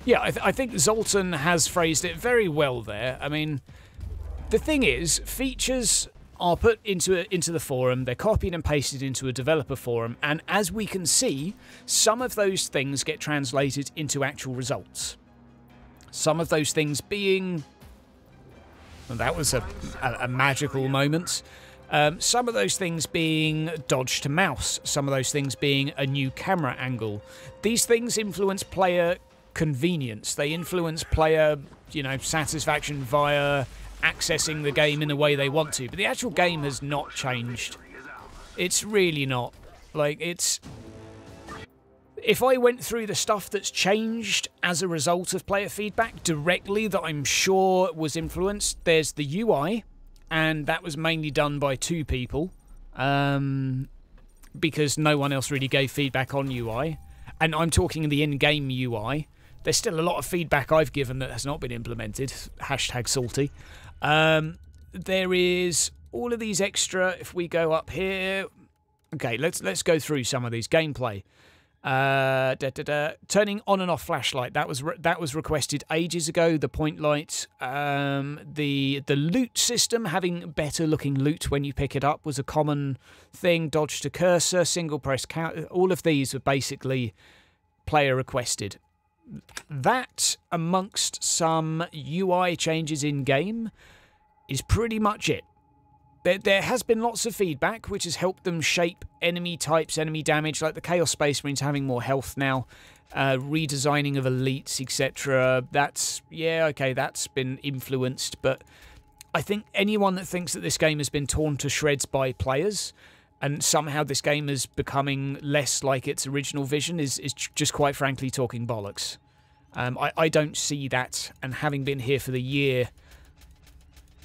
Yeah, I think Zoltan has phrased it very well there. I mean, the thing is, features are put into the forum, they're copied and pasted into a developer forum, and as we can see, some of those things get translated into actual results. Some of those things being... Well, that was a magical moment. Some of those things being dodge to mouse, some of those things being a new camera angle. These things influence player convenience. They influence player, you know, satisfaction via accessing the game in the way they want to. But the actual game has not changed. It's really not. Like, it's... If I went through the stuff that's changed as a result of player feedback directly that I'm sure was influenced, there's the UI, and that was mainly done by 2 people, because no one else really gave feedback on UI. And I'm talking the in-game UI. There's still a lot of feedback I've given that has not been implemented. Hashtag salty. There is all of these extra. If we go up here, okay, let's go through some of these gameplay. Turning on and off flashlight, that was requested ages ago. The point light, the loot system, having better looking loot when you pick it up, was a common thing. Dodge to cursor, single press count, all of these are basically player requested. That, amongst some UI changes in game, is pretty much it. There has been lots of feedback, which has helped them shape enemy types, enemy damage, like the Chaos Space Marines having more health now, redesigning of elites, etc. That's, yeah, okay, that's been influenced, but I think anyone that thinks that this game has been torn to shreds by players, and somehow this game is becoming less like its original vision, is just quite frankly talking bollocks. I don't see that, and having been here for the year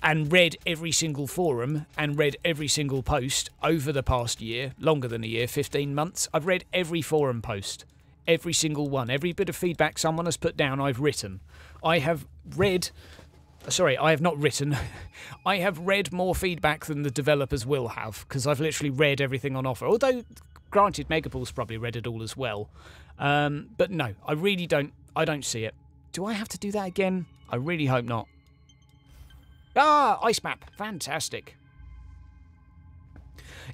and read every single forum and read every single post over the past year, longer than a year, 15 months, I've read every forum post, every single one, every bit of feedback someone has put down, I've written. I have read... Sorry, I have not written. I have read more feedback than the developers will have, because I've literally read everything on offer. Although, granted, Megapool's probably read it all as well. But no, I really don't. I don't see it. Do I have to do that again? I really hope not. Ah, ice map. Fantastic.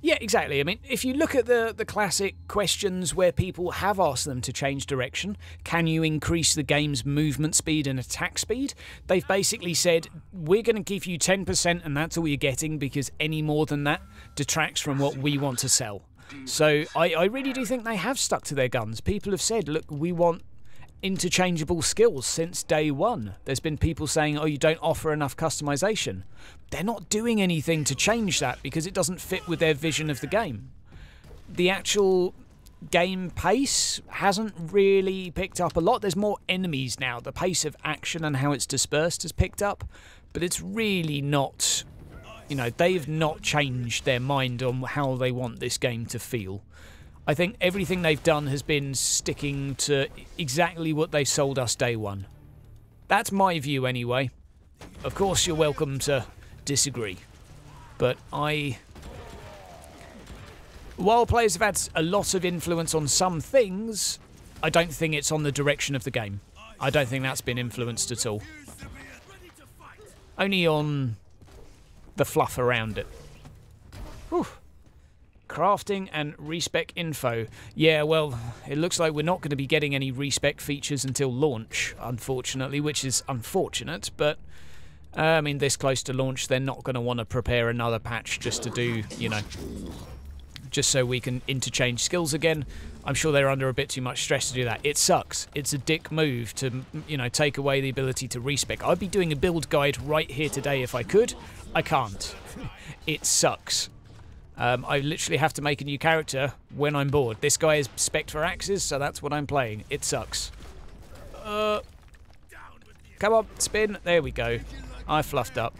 Yeah, exactly. I mean, if you look at the classic questions where people have asked them to change direction, can you increase the game's movement speed and attack speed? They've basically said, we're going to give you 10% and that's all you're getting, because any more than that detracts from what we want to sell. So I really do think they have stuck to their guns. People have said, look, we want interchangeable skills since day one. There's been people saying, oh, you don't offer enough customization. They're not doing anything to change that because it doesn't fit with their vision of the game. The actual game pace hasn't really picked up a lot. There's more enemies now. The pace of action and how it's dispersed has picked up, but it's really not, you know, they've not changed their mind on how they want this game to feel. I think everything they've done has been sticking to exactly what they sold us day one. That's my view anyway. Of course, you're welcome to disagree. But while players have had a lot of influence on some things, I don't think it's on the direction of the game. I don't think that's been influenced at all. Only on the fluff around it. Whew. Crafting and respec info. Yeah, well, it looks like we're not going to be getting any respec features until launch, unfortunately, which is unfortunate, but I mean, this close to launch, they're not going to want to prepare another patch just to do, you know, just so we can interchange skills again. I'm sure they're under a bit too much stress to do that. It sucks. It's a dick move to, you know, take away the ability to respec. I'd be doing a build guide right here today if I could. I can't. It sucks. I literally have to make a new character when I'm bored. This guy is spec'd for axes, so that's what I'm playing. It sucks. Come on, spin. There we go. I fluffed up.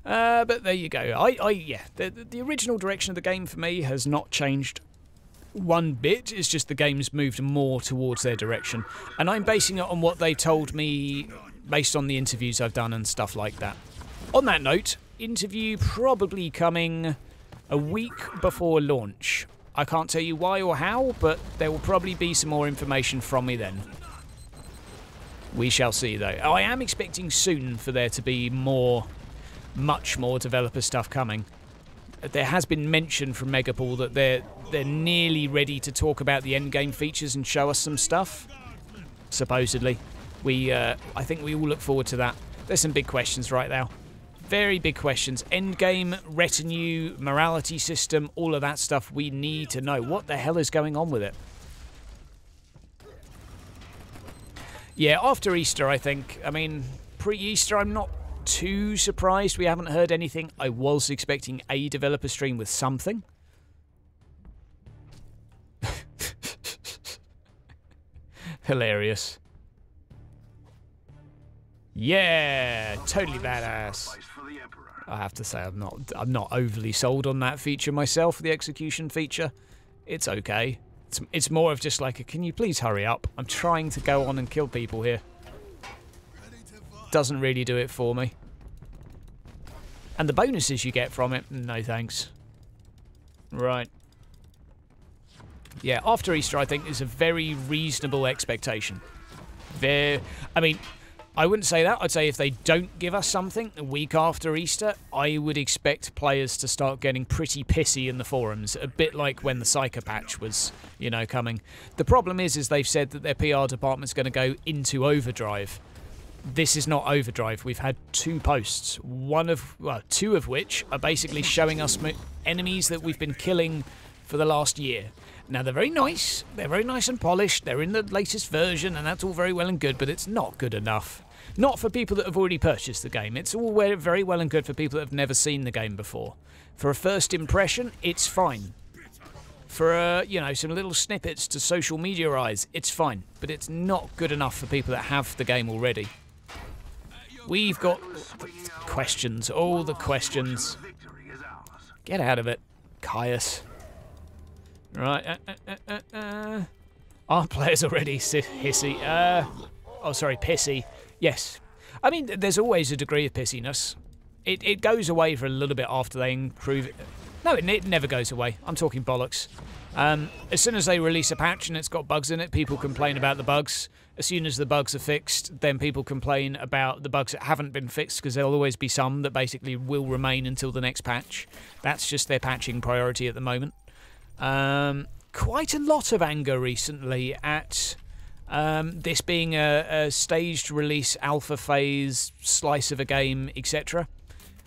But there you go. Yeah, the original direction of the game for me has not changed one bit. It's just the game's moved more towards their direction. And I'm basing it on what they told me based on the interviews I've done and stuff like that. On that note, interview probably coming a week before launch. I can't tell you why or how, but there will probably be some more information from me then. We shall see, though. I am expecting soon for there to be much more developer stuff coming. There has been mention from Megapol that they're nearly ready to talk about the endgame features and show us some stuff. Supposedly. I think we all look forward to that. There's some big questions right now. Very big questions. Endgame, retinue, morality system, all of that stuff. We need to know. What the hell is going on with it? Yeah, after Easter, I think. I mean, pre-Easter, I'm not too surprised we haven't heard anything. I was expecting a developer stream with something. Hilarious. Yeah, totally badass. I have to say, I'm not overly sold on that feature myself, the execution feature. It's okay. It's more of just like, can you please hurry up? I'm trying to go on and kill people here. Doesn't really do it for me. And the bonuses you get from it, no thanks. Right. Yeah, after Easter, I think, is a very reasonable expectation. I mean, I wouldn't say that. I'd say if they don't give us something a week after Easter, I would expect players to start getting pretty pissy in the forums, a bit like when the Psycho patch was, you know, coming. The problem is they've said that their PR department's going to go into overdrive. This is not overdrive. We've had 2 posts, two of which are basically showing us enemies that we've been killing for the last year. Now, they're very nice and polished, they're in the latest version, and that's all very well and good, but it's not good enough. Not for people that have already purchased the game. It's all very well and good for people that have never seen the game before. For a first impression, it's fine. For, you know, some little snippets to social media eyes, it's fine. But it's not good enough for people that have the game already. We've got questions, all the questions. Get out of it, Caius. Right, Our player's already hissy. Oh, sorry, pissy. Yes. I mean, there's always a degree of pissiness. It goes away for a little bit after they improve it. No, it never goes away. I'm talking bollocks. As soon as they release a patch and it's got bugs in it, people complain about the bugs. As soon as the bugs are fixed, then people complain about the bugs that haven't been fixed, because there'll always be some that basically will remain until the next patch. That's just their patching priority at the moment. Quite a lot of anger recently at this being a staged release, alpha phase, slice of a game, etc.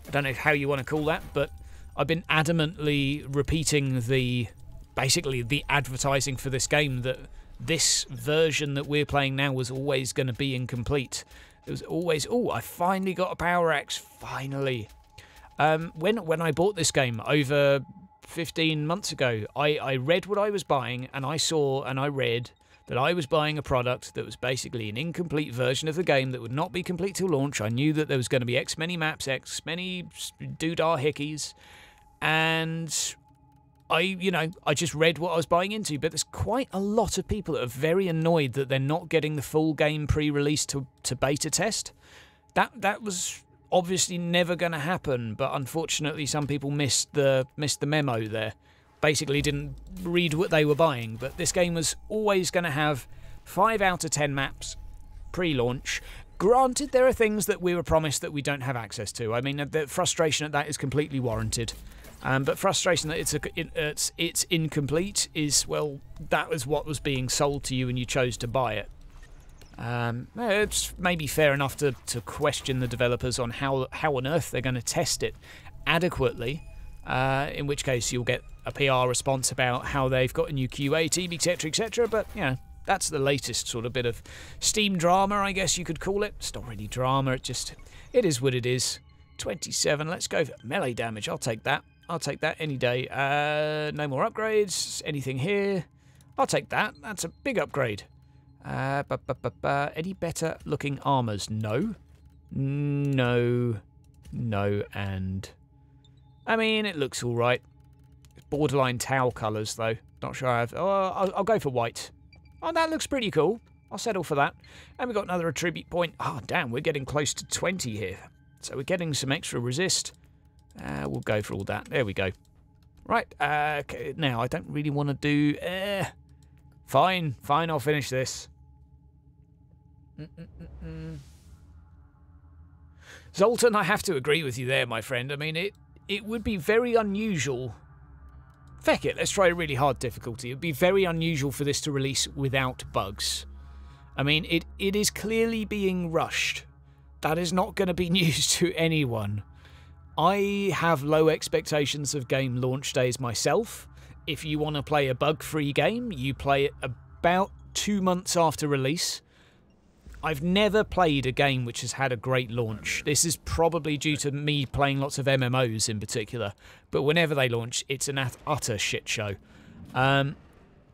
I don't know how you want to call that, but I've been adamantly repeating basically the advertising for this game, that this version that we're playing now was always going to be incomplete. It was always, oh, I finally got a power axe, finally. When I bought this game over 15 months ago, I read what I was buying, and I saw and I read that I was buying a product that was basically an incomplete version of the game that would not be complete till launch. I knew that there was going to be X many maps, X many doodah hickeys, and I just read what I was buying into. But there's quite a lot of people that are very annoyed that they're not getting the full game pre-release to beta test. That was obviously never going to happen, but unfortunately some people missed the memo there. Basically didn't read what they were buying. But this game was always going to have 5 out of 10 maps pre-launch. Granted, there are things that we were promised that we don't have access to. I mean, the frustration at that is completely warranted. But frustration that it's incomplete is, well, that was what was being sold to you and you chose to buy it. It's maybe fair enough to question the developers on how on earth they're going to test it adequately, in which case you'll get a PR response about how they've got a new QA team, etc, etc, but, you know, that's the latest sort of bit of Steam drama, I guess you could call it. It's not really drama, it is what it is. 27, let's go for melee damage, I'll take that. I'll take that any day. No more upgrades, anything here? I'll take that, that's a big upgrade. Any better looking armors? No. No. No, and... I mean, it looks alright. Borderline towel colours, though. Not sure I have... Oh, I'll go for white. Oh, that looks pretty cool. I'll settle for that. And we've got another attribute point. Oh, damn, we're getting close to 20 here. So we're getting some extra resist. We'll go for all that. There we go. Right, okay, now I don't really want to do... Fine, I'll finish this. Zoltan, I have to agree with you there, my friend. I mean, it would be very unusual... Feck it, let's try a really hard difficulty. It would be very unusual for this to release without bugs. I mean, it is clearly being rushed. That is not going to be news to anyone. I have low expectations of game launch days myself. If you want to play a bug-free game, you play it about 2 months after release. I've never played a game which has had a great launch. This is probably due to me playing lots of MMOs in particular. But whenever they launch, it's an utter shit show. Am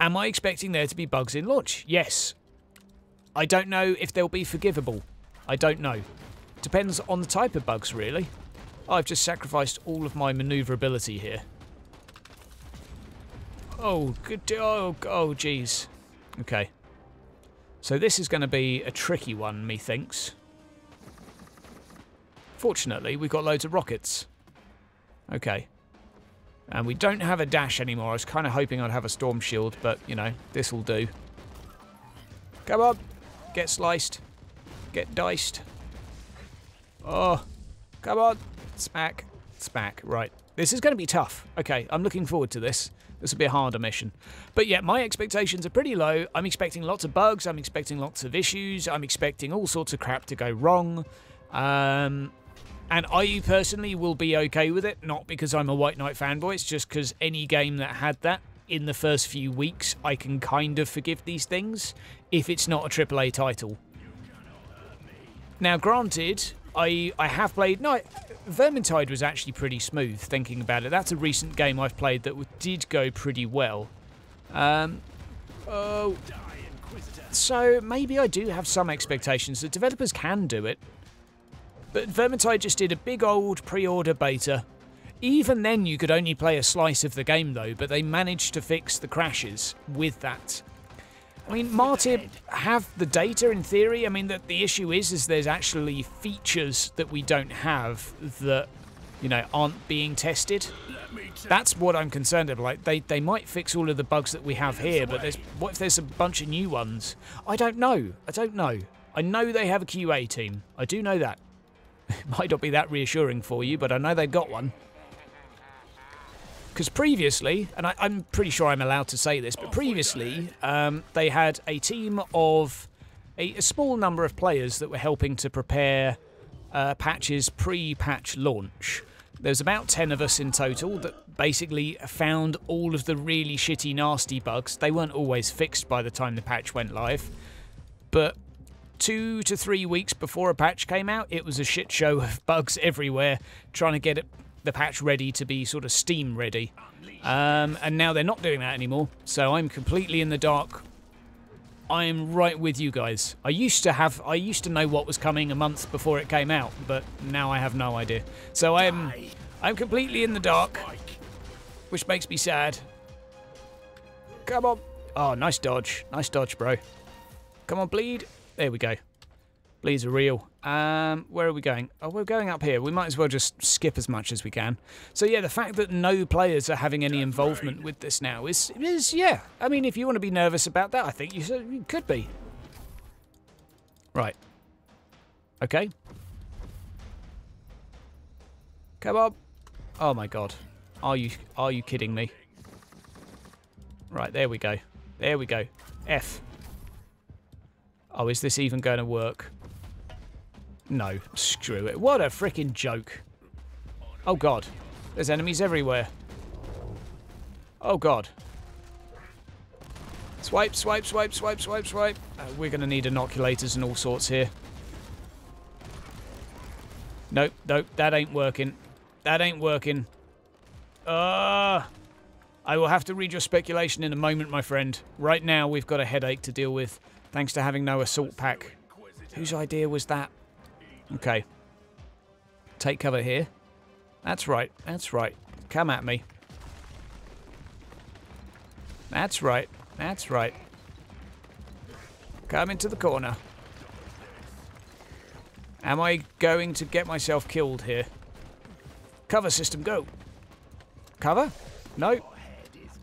I expecting there to be bugs in launch? Yes. I don't know if they'll be forgivable. I don't know. Depends on the type of bugs, really. I've just sacrificed all of my manoeuvrability here. Oh, good. Oh, jeez. Okay. So this is going to be a tricky one, methinks. Fortunately, we've got loads of rockets. Okay. And we don't have a dash anymore. I was kind of hoping I'd have a storm shield, but, you know, this will do. Come on. Get sliced. Get diced. Oh. Come on. Smack. Smack. Right. This is going to be tough. Okay, I'm looking forward to this. This will be a harder mission. But yeah, my expectations are pretty low. I'm expecting lots of bugs. I'm expecting lots of issues. I'm expecting all sorts of crap to go wrong. And I personally will be okay with it. Not because I'm a White Knight fanboy. It's just because any game that had that in the first few weeks, I can kind of forgive these things if it's not a AAA title. Now, granted, I have played... No, Vermintide was actually pretty smooth, thinking about it. That's a recent game I've played that did go pretty well. So maybe I do have some expectations that developers can do it. But Vermintide just did a big old pre-order beta. Even then you could only play a slice of the game though, but they managed to fix the crashes with that. I mean, Martyr have the data in theory. I mean, the issue is there's actually features that we don't have that, you know, aren't being tested. That's what I'm concerned about. Like, they might fix all of the bugs that we have here, but what if there's a bunch of new ones? I don't know. I know they have a QA team. I do know that. It might not be that reassuring for you, but I know they've got one. Because previously, and I'm pretty sure I'm allowed to say this, but previously they had a team of a small number of players that were helping to prepare patches pre-patch launch. There's about 10 of us in total that basically found all of the really shitty, nasty bugs. They weren't always fixed by the time the patch went live, but 2 to 3 weeks before a patch came out, it was a shit show of bugs everywhere, trying to get the patch ready to be sort of Steam ready. And now they're not doing that anymore, so I'm completely in the dark. I'm right with you guys. I used to know what was coming a month before it came out, but now I have no idea. So I'm completely in the dark, which makes me sad. Come on. Oh, nice dodge. Nice dodge, bro. Come on, bleed. There we go. Bleeds are real. Where are we going? Oh, we're going up here. We might as well just skip as much as we can. So yeah, the fact that no players are having any involvement with this now is yeah. I mean, if you want to be nervous about that, I think you could be. Right. Okay. Come on. Oh my god. Are you kidding me? Right, there we go. There we go. F. Oh, is this even going to work? No, screw it. What a freaking joke. Oh god. There's enemies everywhere. Oh god. Swipe, swipe, swipe, swipe, swipe, swipe. We're going to need inoculators and all sorts here. Nope, nope, that ain't working. That ain't working. I will have to read your speculation in a moment, my friend. Right now, we've got a headache to deal with, thanks to having no assault pack. Whose idea was that? Okay. Take cover here. That's right. That's right. Come at me. That's right. That's right. Come into the corner. Am I going to get myself killed here? Cover system, go. Cover? No.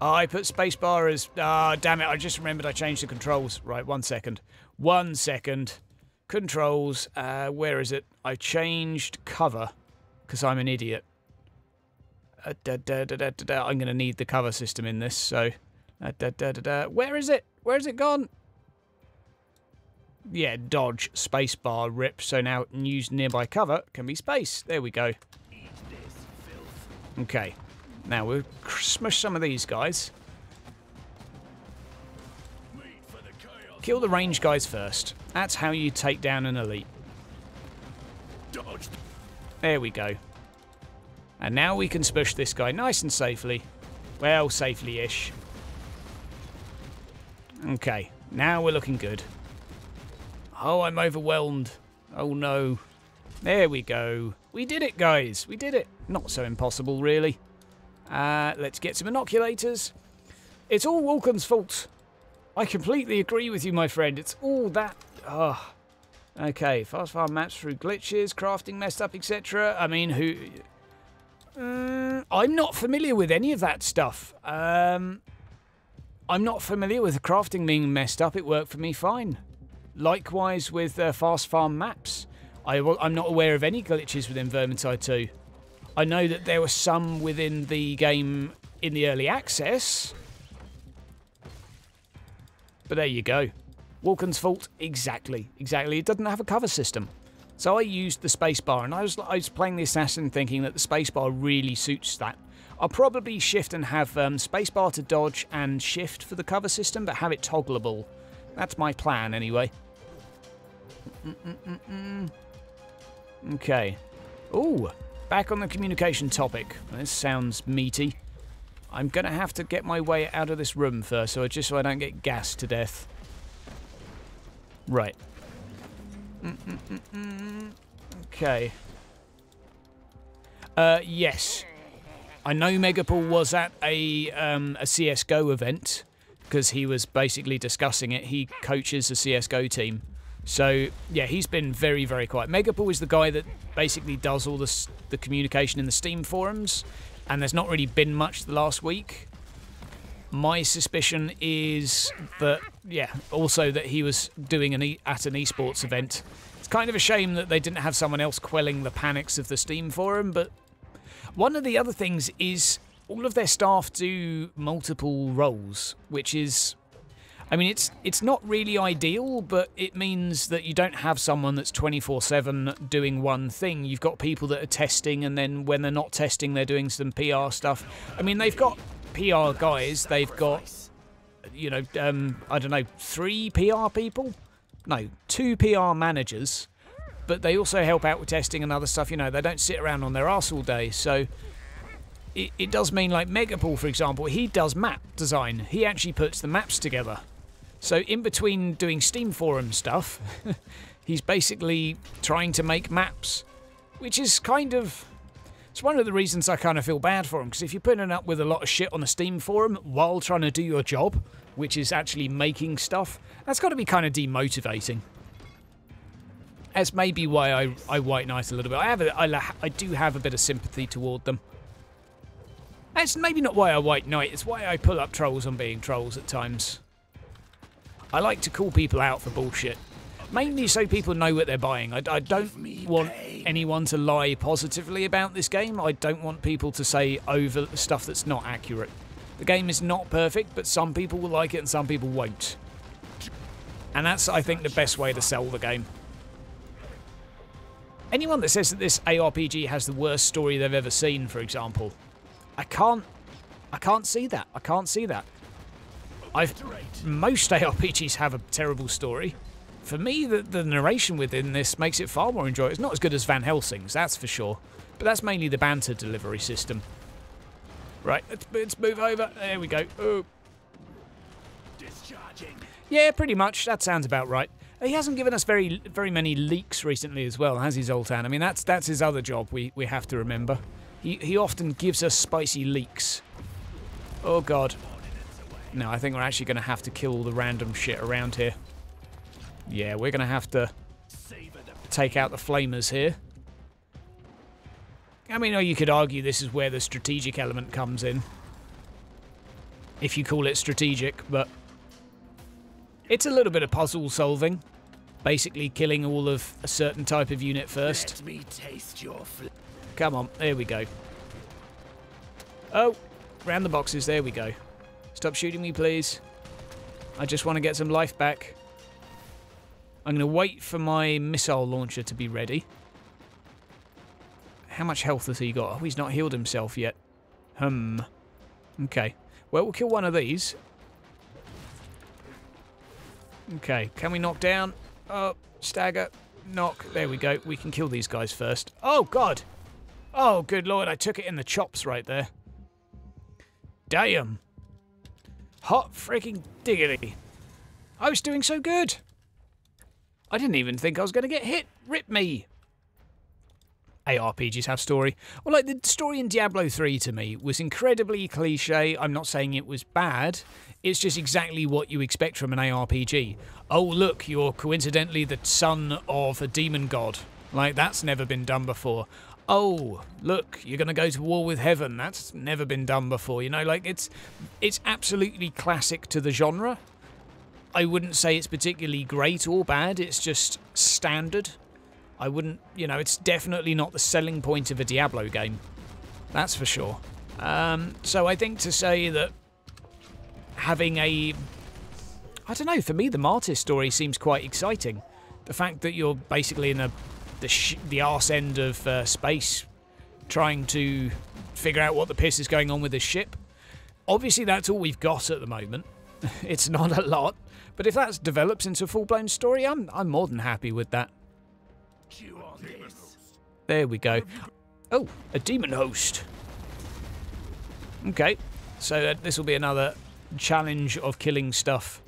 Oh, I put spacebar as... Ah, damn it. I just remembered I changed the controls. Right, 1 second. 1 second. Controls. Where is it? I changed cover because I'm an idiot. I'm going to need the cover system in this, so... Where is it? Where's it gone? Yeah, dodge, spacebar, rip. So now use nearby cover can be space. There we go. Okay. Now we'll smush some of these guys. Kill the range guys first. That's how you take down an elite. There we go. And now we can smush this guy nice and safely. Well, safely-ish. Okay. Now we're looking good. Oh, I'm overwhelmed. Oh, no. There we go. We did it, guys. We did it. Not so impossible, really. Let's get some inoculators. It's all Vulcan's fault. I completely agree with you, my friend. It's all that... Oh. Okay, fast farm maps through glitches, crafting messed up, etc. I mean, who... I'm not familiar with any of that stuff. I'm not familiar with the crafting being messed up. It worked for me fine. Likewise with fast farm maps. I'm not aware of any glitches within Vermintide 2. I know that there were some within the game in the early access. But there you go. Vulcan's fault? Exactly. Exactly. It doesn't have a cover system. So I used the spacebar, and I was playing the assassin thinking that the spacebar really suits that. I'll probably shift and have spacebar to dodge and shift for the cover system, but have it toggleable. That's my plan, anyway. Okay. Ooh, back on the communication topic. This sounds meaty. I'm going to have to get my way out of this room first, so I don't get gassed to death. Right. Okay. Yes. I know Megapol was at a CSGO event because he was basically discussing it. He coaches a CSGO team. So, yeah, he's been very, very quiet. Megapol is the guy that basically does all the communication in the Steam forums, and there's not really been much the last week. My suspicion is that, yeah, also that he was doing at an esports event. It's kind of a shame that they didn't have someone else quelling the panics of the Steam forum, but one of the other things is all of their staff do multiple roles, which is... I mean, it's not really ideal, but it means that you don't have someone that's 24/7 doing one thing. You've got people that are testing, and then when they're not testing, they're doing some PR stuff. I mean, they've got PR guys. They've got, you know, I don't know, 3 PR people? No, 2 PR managers. But they also help out with testing and other stuff. You know, they don't sit around on their arse all day. So it does mean, like Megapol, for example, he does map design. He actually puts the maps together. So in between doing Steam forum stuff, he's basically trying to make maps, which is kind of... It's one of the reasons I kind of feel bad for him, because if you're putting up with a lot of shit on the Steam forum while trying to do your job, which is actually making stuff, that's got to be kind of demotivating. That's maybe why I white knight a little bit. I do have a bit of sympathy toward them. That's maybe not why I white knight, it's why I pull up trolls on being trolls at times. I like to call people out for bullshit. Mainly so people know what they're buying. I don't want anyone to lie positively about this game. I don't want people to say over stuff that's not accurate. The game is not perfect, but some people will like it and some people won't. And that's, I think, the best way to sell the game. Anyone that says that this ARPG has the worst story they've ever seen, for example, I can't see that. I can't see that. Most ARPGs have a terrible story. For me, the narration within this makes it far more enjoyable. It's not as good as Van Helsing's, that's for sure. But that's mainly the banter delivery system. Right, let's move over. There we go. Oh. Yeah, pretty much. That sounds about right. He hasn't given us very many leaks recently as well, has he, Zoltan? I mean, that's his other job we have to remember. He often gives us spicy leaks. Oh, God. No, I think we're actually going to have to kill all the random shit around here. Yeah, we're going to have to take out the flamers here. I mean, you could argue this is where the strategic element comes in. if you call it strategic, but it's a little bit of puzzle solving. Basically killing all of a certain type of unit first. Let me taste your Come on, there we go. Oh, round the boxes, there we go. Stop shooting me, please. I just want to get some life back. I'm going to wait for my missile launcher to be ready. How much health has he got? Oh, he's not healed himself yet. Okay. Well, we'll kill one of these. Okay, can we knock down? Oh, stagger, knock. There we go. We can kill these guys first. Oh, God. Oh, good Lord. I took it in the chops right there. Damn. Hot freaking diggity. I was doing so good. I didn't even think I was going to get hit. Rip me. ARPGs have story. Well, like, the story in Diablo 3 to me was incredibly cliche. I'm not saying it was bad. It's just exactly what you expect from an ARPG. Oh, look, you're coincidentally the son of a demon god. Like, that's never been done before. Oh, look, you're going to go to war with heaven. That's never been done before. You know, like, it's absolutely classic to the genre. I wouldn't say it's particularly great or bad. It's just standard. I wouldn't, you know, it's definitely not the selling point of a Diablo game. That's for sure. So I think to say that having a... I don't know, for me the martyr story seems quite exciting. The fact that you're basically in the arse end of space trying to figure out what the piss is going on with this ship. Obviously that's all we've got at the moment. It's not a lot. But if that develops into a full-blown story, I'm more than happy with that. There we go. Oh, a demon host. Okay, so this will be another challenge of killing stuff.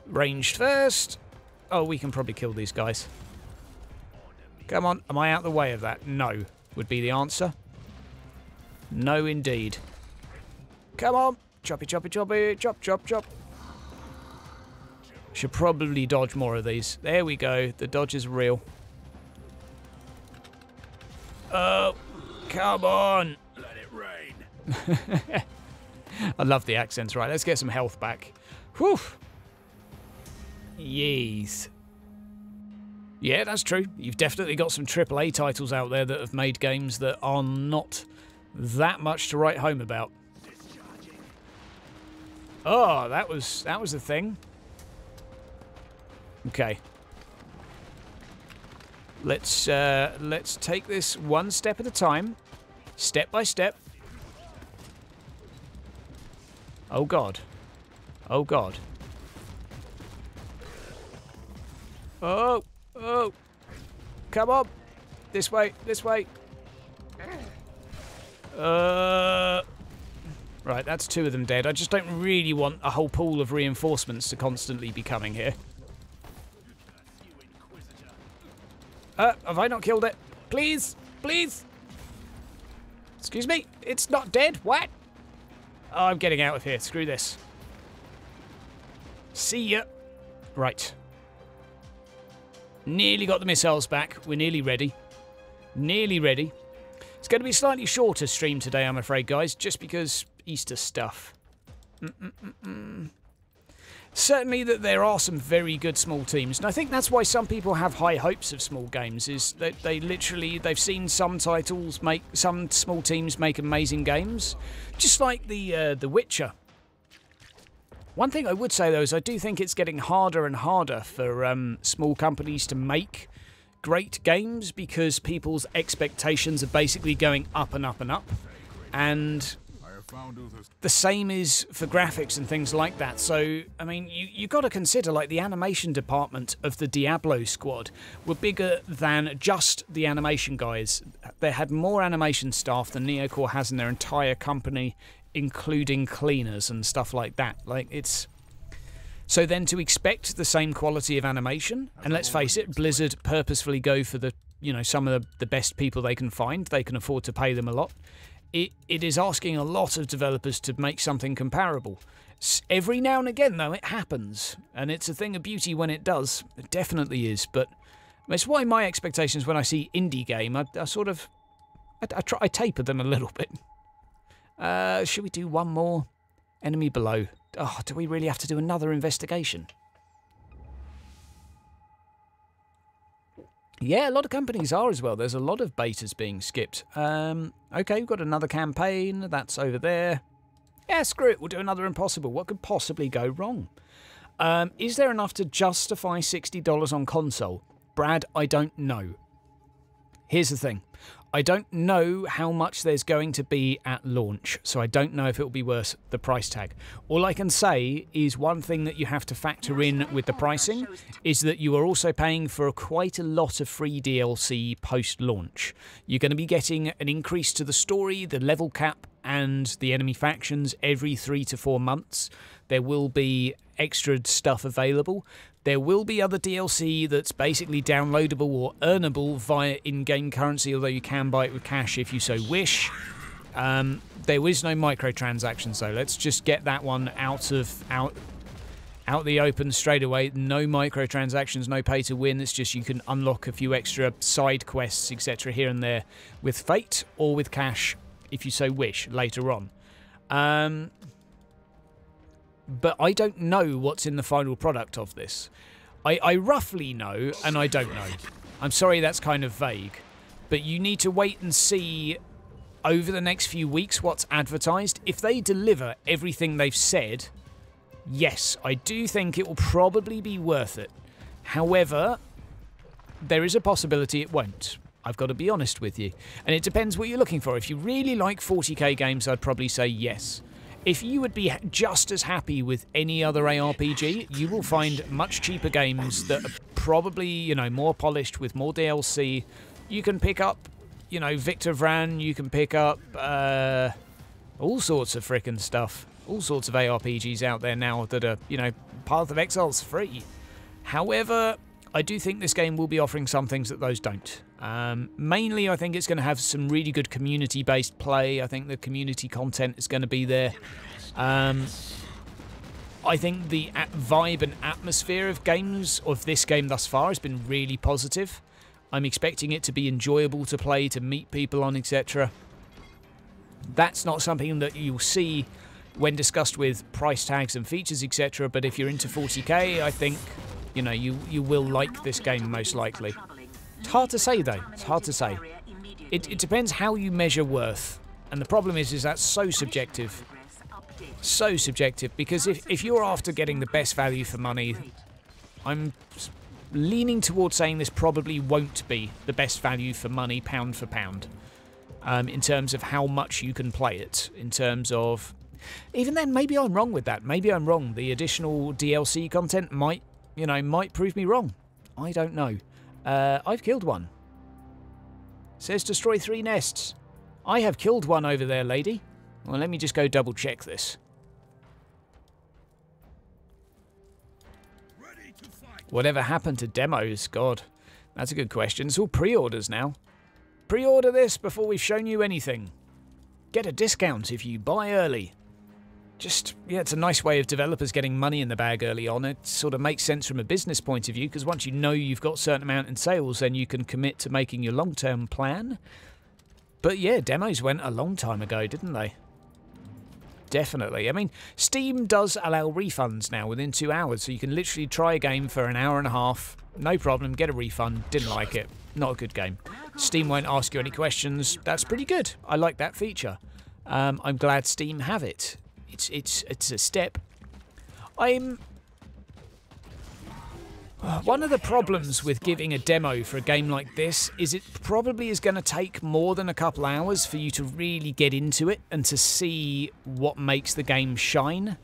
Ranged first. Oh, we can probably kill these guys. Come on, am I out the way of that? No, would be the answer. No, indeed. Come on, choppy, choppy, choppy, chop, chop, chop. Should probably dodge more of these. There we go, the dodge is real. Oh, come on. Let it rain. I love the accents. Right, let's get some health back. Whew. Yes. Yeah, that's true. You've definitely got some AAA titles out there that have made games that are not that much to write home about. Oh, that was a thing. Okay. Let's take this one step at a time, step by step. Oh God. Oh God. Oh, oh. Come on. This way, this way. Right, that's two of them dead. I just don't really want a whole pool of reinforcements to constantly be coming here. Have I not killed it? Please, please. Excuse me, it's not dead. What? Oh, I'm getting out of here. Screw this. See ya. Right. Nearly got the missiles back. We're nearly ready. Nearly ready. It's going to be a slightly shorter stream today, I'm afraid, guys, just because Easter stuff. Certainly that there are some very good small teams, and I think that's why some people have high hopes of small games, is that they've seen some small teams make amazing games, just like the Witcher. One thing I would say though is I do think it's getting harder and harder for small companies to make great games, because people's expectations are basically going up and up and up, and the same is for graphics and things like that. So, I mean, you got to consider, like, the animation department of the Diablo squad were bigger than just the animation guys. They had more animation staff than Neocore has in their entire company, including cleaners and stuff like that. Like, it's... So then to expect the same quality of animation, and let's face it, Blizzard purposefully go for the, you know, some of the best people they can find. They can afford to pay them a lot. It is asking a lot of developers to make something comparable. Every now and again, though, it happens. And it's a thing of beauty when it does. It definitely is. But it's why my expectations when I see indie game, I taper them a little bit. Should we do one more? Enemy below. Oh, do we really have to do another investigation? Yeah, a lot of companies are as well. There's a lot of betas being skipped. Okay, we've got another campaign. That's over there. Yeah, screw it. We'll do another impossible. What could possibly go wrong? Is there enough to justify $60 on console? Brad, I don't know. Here's the thing. I don't know how much there's going to be at launch, so I don't know if it will be worth the price tag. All I can say is one thing that you have to factor in with the pricing is that you are also paying for quite a lot of free DLC post-launch. You're going to be getting an increase to the story, the level cap, and the enemy factions every 3 to 4 months. There will be extra stuff available. There will be other DLC that's basically downloadable or earnable via in-game currency, although you can buy it with cash if you so wish. There is no microtransactions though. Let's just get that one out the open straight away. No microtransactions, no pay to win. It's just you can unlock a few extra side quests, etc. here and there with Fate or with cash if you so wish later on. But I don't know what's in the final product of this. I roughly know, and I don't know. I'm sorry that's kind of vague. But you need to wait and see over the next few weeks what's advertised. If they deliver everything they've said, yes, I do think it will probably be worth it. However, there is a possibility it won't. I've got to be honest with you. And it depends what you're looking for. If you really like 40k games, I'd probably say yes. If you would be just as happy with any other ARPG, you will find much cheaper games that are probably, you know, more polished with more DLC. You can pick up, you know, Victor Vran, you can pick up all sorts of frickin' stuff. All sorts of ARPGs out there now that are, you know, Path of Exile's free. However, I do think this game will be offering some things that those don't. Mainly, I think it's going to have some really good community-based play. I think the community content is going to be there. I think the vibe and atmosphere of this game thus far has been really positive. I'm expecting it to be enjoyable to play, to meet people on, etc. That's not something that you'll see when discussed with price tags and features, etc. But if you're into 40k, I think, you know, you will like this game most likely. It's hard to say though. It's hard to say. It depends how you measure worth, and the problem is that's so subjective. So subjective, because if you're after getting the best value for money, I'm leaning towards saying this probably won't be the best value for money, pound for pound, in terms of how much you can play it. In terms of, even then, maybe I'm wrong with that. Maybe I'm wrong. The additional DLC content might prove me wrong. I don't know. I've killed one. Says destroy 3 nests. I have killed one over there, lady. Well, let me just go double check this. Ready to fight. Whatever happened to demos? God, that's a good question. It's all pre-orders now. Pre-order this before we've shown you anything. Get a discount if you buy early. Just, yeah, it's a nice way of developers getting money in the bag early on. It sort of makes sense from a business point of view, because once you know you've got a certain amount in sales, then you can commit to making your long-term plan. But yeah, demos went a long time ago, didn't they? Definitely. I mean, Steam does allow refunds now within 2 hours, so you can literally try a game for an hour and a half, no problem, get a refund, didn't like it, not a good game. Steam won't ask you any questions. That's pretty good. I like that feature. I'm glad Steam have it. It's a step. One of the problems with giving a demo for a game like this is it probably is going to take more than a couple hours for you to really get into it and to see what makes the game shine.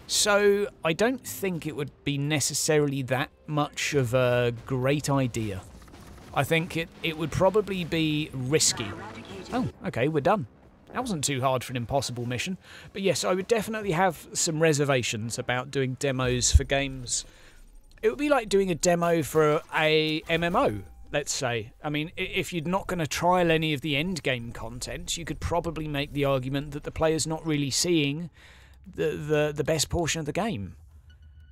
So I don't think it would be necessarily that much of a great idea. I think it would probably be risky. Oh, okay, we're done. That wasn't too hard for an impossible mission. But yes, I would definitely have some reservations about doing demos for games. It would be like doing a demo for a MMO, let's say. I mean, if you're not going to trial any of the end game content, you could probably make the argument that the player's not really seeing the best portion of the game.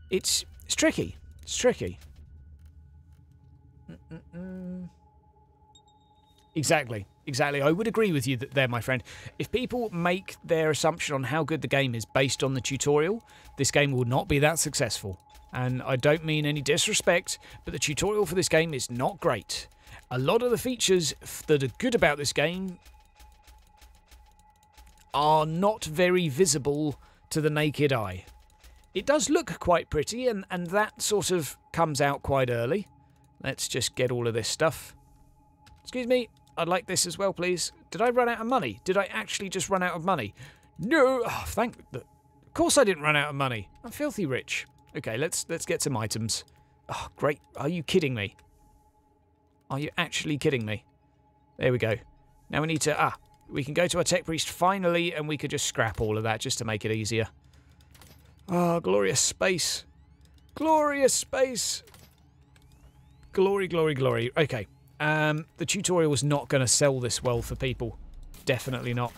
It's tricky. It's tricky. Exactly. Exactly. I would agree with you there, my friend. If people make their assumption on how good the game is based on the tutorial, this game will not be that successful. And I don't mean any disrespect, but the tutorial for this game is not great. A lot of the features that are good about this game are not very visible to the naked eye. It does look quite pretty, and that sort of comes out quite early. Let's just get all of this stuff. Excuse me, I'd like this as well, please. Did I run out of money? Did I actually just run out of money? No! Oh, of course I didn't run out of money. I'm filthy rich. Okay, let's get some items. Oh, great. Are you kidding me? Are you actually kidding me? There we go. Now we need to... we can go to our tech priest finally, and we could just scrap all of that just to make it easier. Oh, glorious space. Glorious space. Glory, glory, glory. Okay. The tutorial was not going to sell this well for people. Definitely not.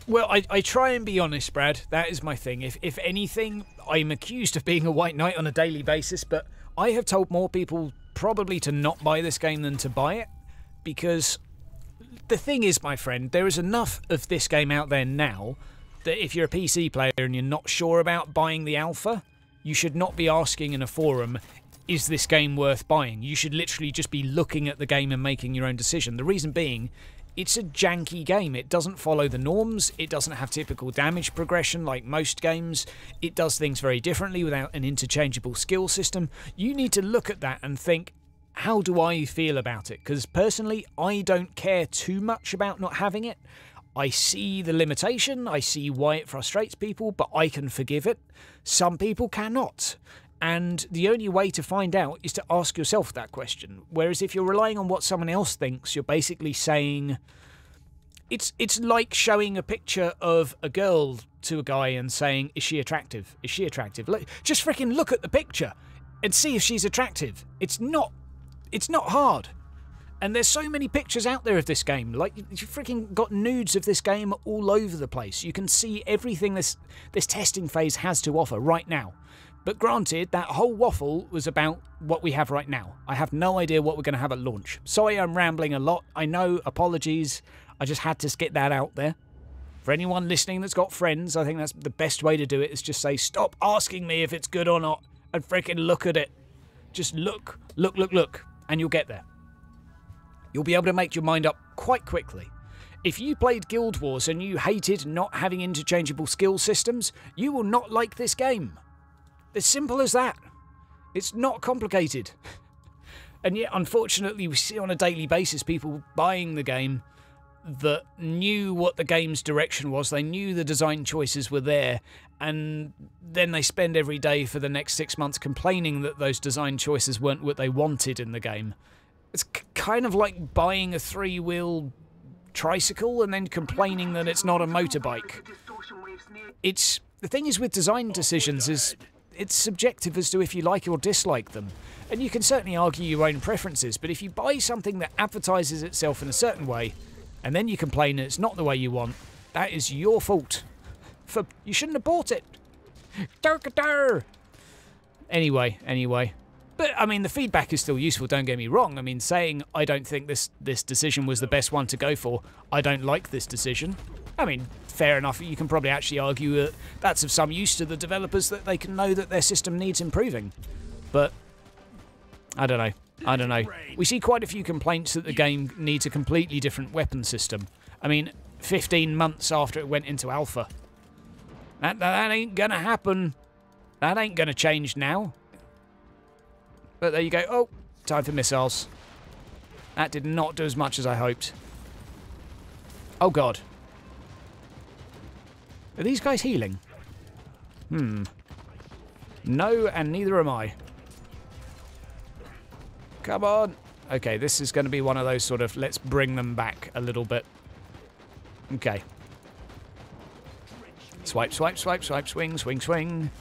Well, I try and be honest, Brad. That is my thing. If anything, I'm accused of being a white knight on a daily basis, but I have told more people probably to not buy this game than to buy it, because the thing is, my friend, there is enough of this game out there now that if you're a PC player and you're not sure about buying the alpha, you should not be asking in a forum, is this game worth buying? You should literally just be looking at the game and making your own decision. The reason being, it's a janky game. It doesn't follow the norms. It doesn't have typical damage progression like most games. It does things very differently without an interchangeable skill system. You need to look at that and think, how do I feel about it? Because personally, I don't care too much about not having it. I see the limitation, I see why it frustrates people, but I can forgive it. Some people cannot. And the only way to find out is to ask yourself that question. Whereas if you're relying on what someone else thinks, you're basically saying... It's like showing a picture of a girl to a guy and saying, is she attractive? Is she attractive? Just freaking look at the picture and see if she's attractive. It's not hard. And there's so many pictures out there of this game. Like, you've freaking got nudes of this game all over the place. You can see everything this testing phase has to offer right now. But granted, that whole waffle was about what we have right now. I have no idea what we're going to have at launch. Sorry I'm rambling a lot. I know, apologies. I just had to get that out there. For anyone listening that's got friends, I think that's the best way to do it, is just say, stop asking me if it's good or not, and freaking look at it. Just look, and you'll get there. You'll be able to make your mind up quite quickly. If you played Guild Wars and you hated not having interchangeable skill systems, you will not like this game. As simple as that. It's not complicated. And yet, unfortunately, we see on a daily basis people buying the game that knew what the game's direction was. They knew the design choices were there, and then they spend every day for the next 6 months complaining that those design choices weren't what they wanted in the game. It's kind of like buying a 3-wheel tricycle and then complaining that it's not a motorbike. The thing is with design decisions is it's subjective as to if you like or dislike them. And you can certainly argue your own preferences, but if you buy something that advertises itself in a certain way, and then you complain that it's not the way you want, that is your fault. You shouldn't have bought it. Anyway. But, I mean, the feedback is still useful, don't get me wrong. I mean, saying, I don't think this decision was the best one to go for, I don't like this decision. I mean, fair enough, you can probably actually argue that that's of some use to the developers, that they can know that their system needs improving. But, I don't know. We see quite a few complaints that the game needs a completely different weapon system. I mean, 15 months after it went into alpha. That ain't gonna happen. That ain't gonna change now. But there you go. Oh, time for missiles. That did not do as much as I hoped. Oh, God. Are these guys healing? No, and neither am I. Come on. Okay, this is going to be one of those sort of, let's bring them back a little bit. Okay. Swipe, swipe, swipe, swipe, swing, swing, swing.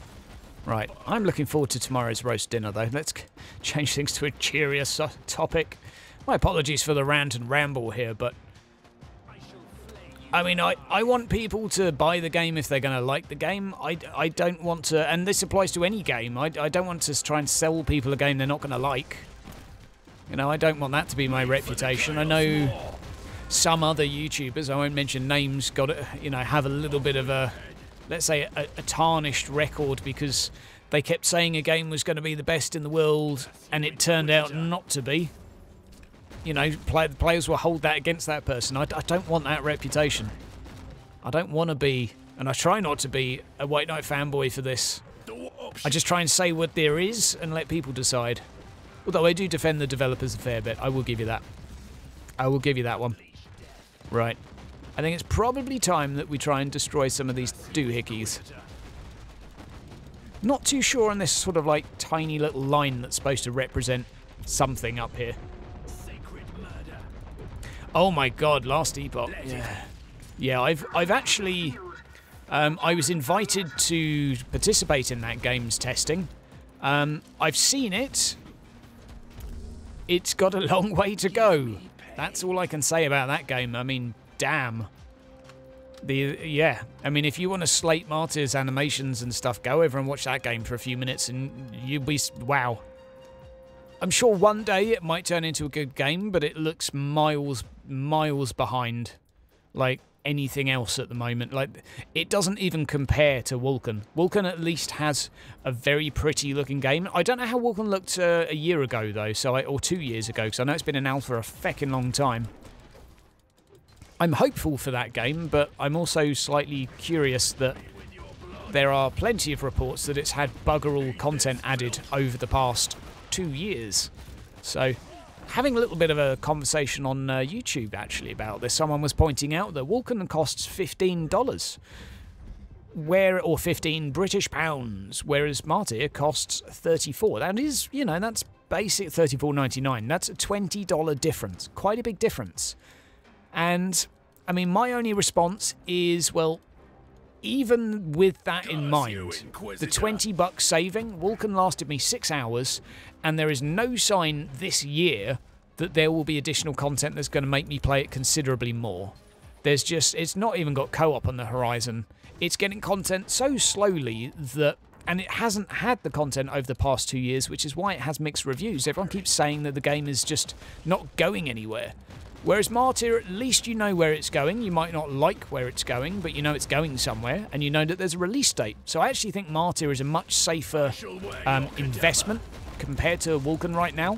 Right, I'm looking forward to tomorrow's roast dinner, though. Let's change things to a cheerier topic. My apologies for the rant and ramble here, but... I mean, I want people to buy the game if they're going to like the game. I don't want to... And this applies to any game. I don't want to try and sell people a game they're not going to like. You know, I don't want that to be my reputation. I know some other YouTubers, I won't mention names, got to, you know, have a little bit of a, let's say, a tarnished record because they kept saying a game was going to be the best in the world and it turned out not to be. You know, players will hold that against that person. I don't want that reputation. I don't want to be, and I try not to be, a White Knight fanboy for this. I just try and say what there is and let people decide. Although I do defend the developers a fair bit, I will give you that. I will give you that one. Right. I think it's probably time that we try and destroy some of these doohickeys. Not too sure on this sort of like tiny little line that's supposed to represent something up here. Oh my god, last epoch. Yeah. Yeah, I've actually I was invited to participate in that game's testing. I've seen it. It's got a long way to go. That's all I can say about that game. I mean, damn. Yeah, I mean, if you want to slate Martyr's animations and stuff, go over and watch that game for a few minutes and you'll be, wow. I'm sure one day it might turn into a good game, but it looks miles behind, like, anything else at the moment. Like, it doesn't even compare to Vulcan. Vulcan at least has a very pretty looking game. I don't know how Vulcan looked a year ago though, or 2 years ago, because I know it's been in alpha a feckin' long time. I'm hopeful for that game, but I'm also slightly curious that there are plenty of reports that it's had bugger all content added over the past 2 years. So, having a little bit of a conversation on YouTube actually about this, someone was pointing out that Vulcan costs $15, or 15 British pounds, whereas Martyr costs 34. That is, you know, that's basic $34.99. That's a $20 difference. Quite a big difference. And, I mean, my only response is, well, even with that in mind, the $20 saving, Vulcan lasted me 6 hours, and there is no sign this year that there will be additional content that's going to make me play it considerably more. There's just, it's not even got co-op on the horizon. It's getting content so slowly that, and it hasn't had the content over the past 2 years, which is why it has mixed reviews. Everyone keeps saying that the game is just not going anywhere. Whereas Martyr, at least you know where it's going. You might not like where it's going, but you know it's going somewhere, and you know that there's a release date. So I actually think Martyr is a much safer investment compared to Vulcan right now.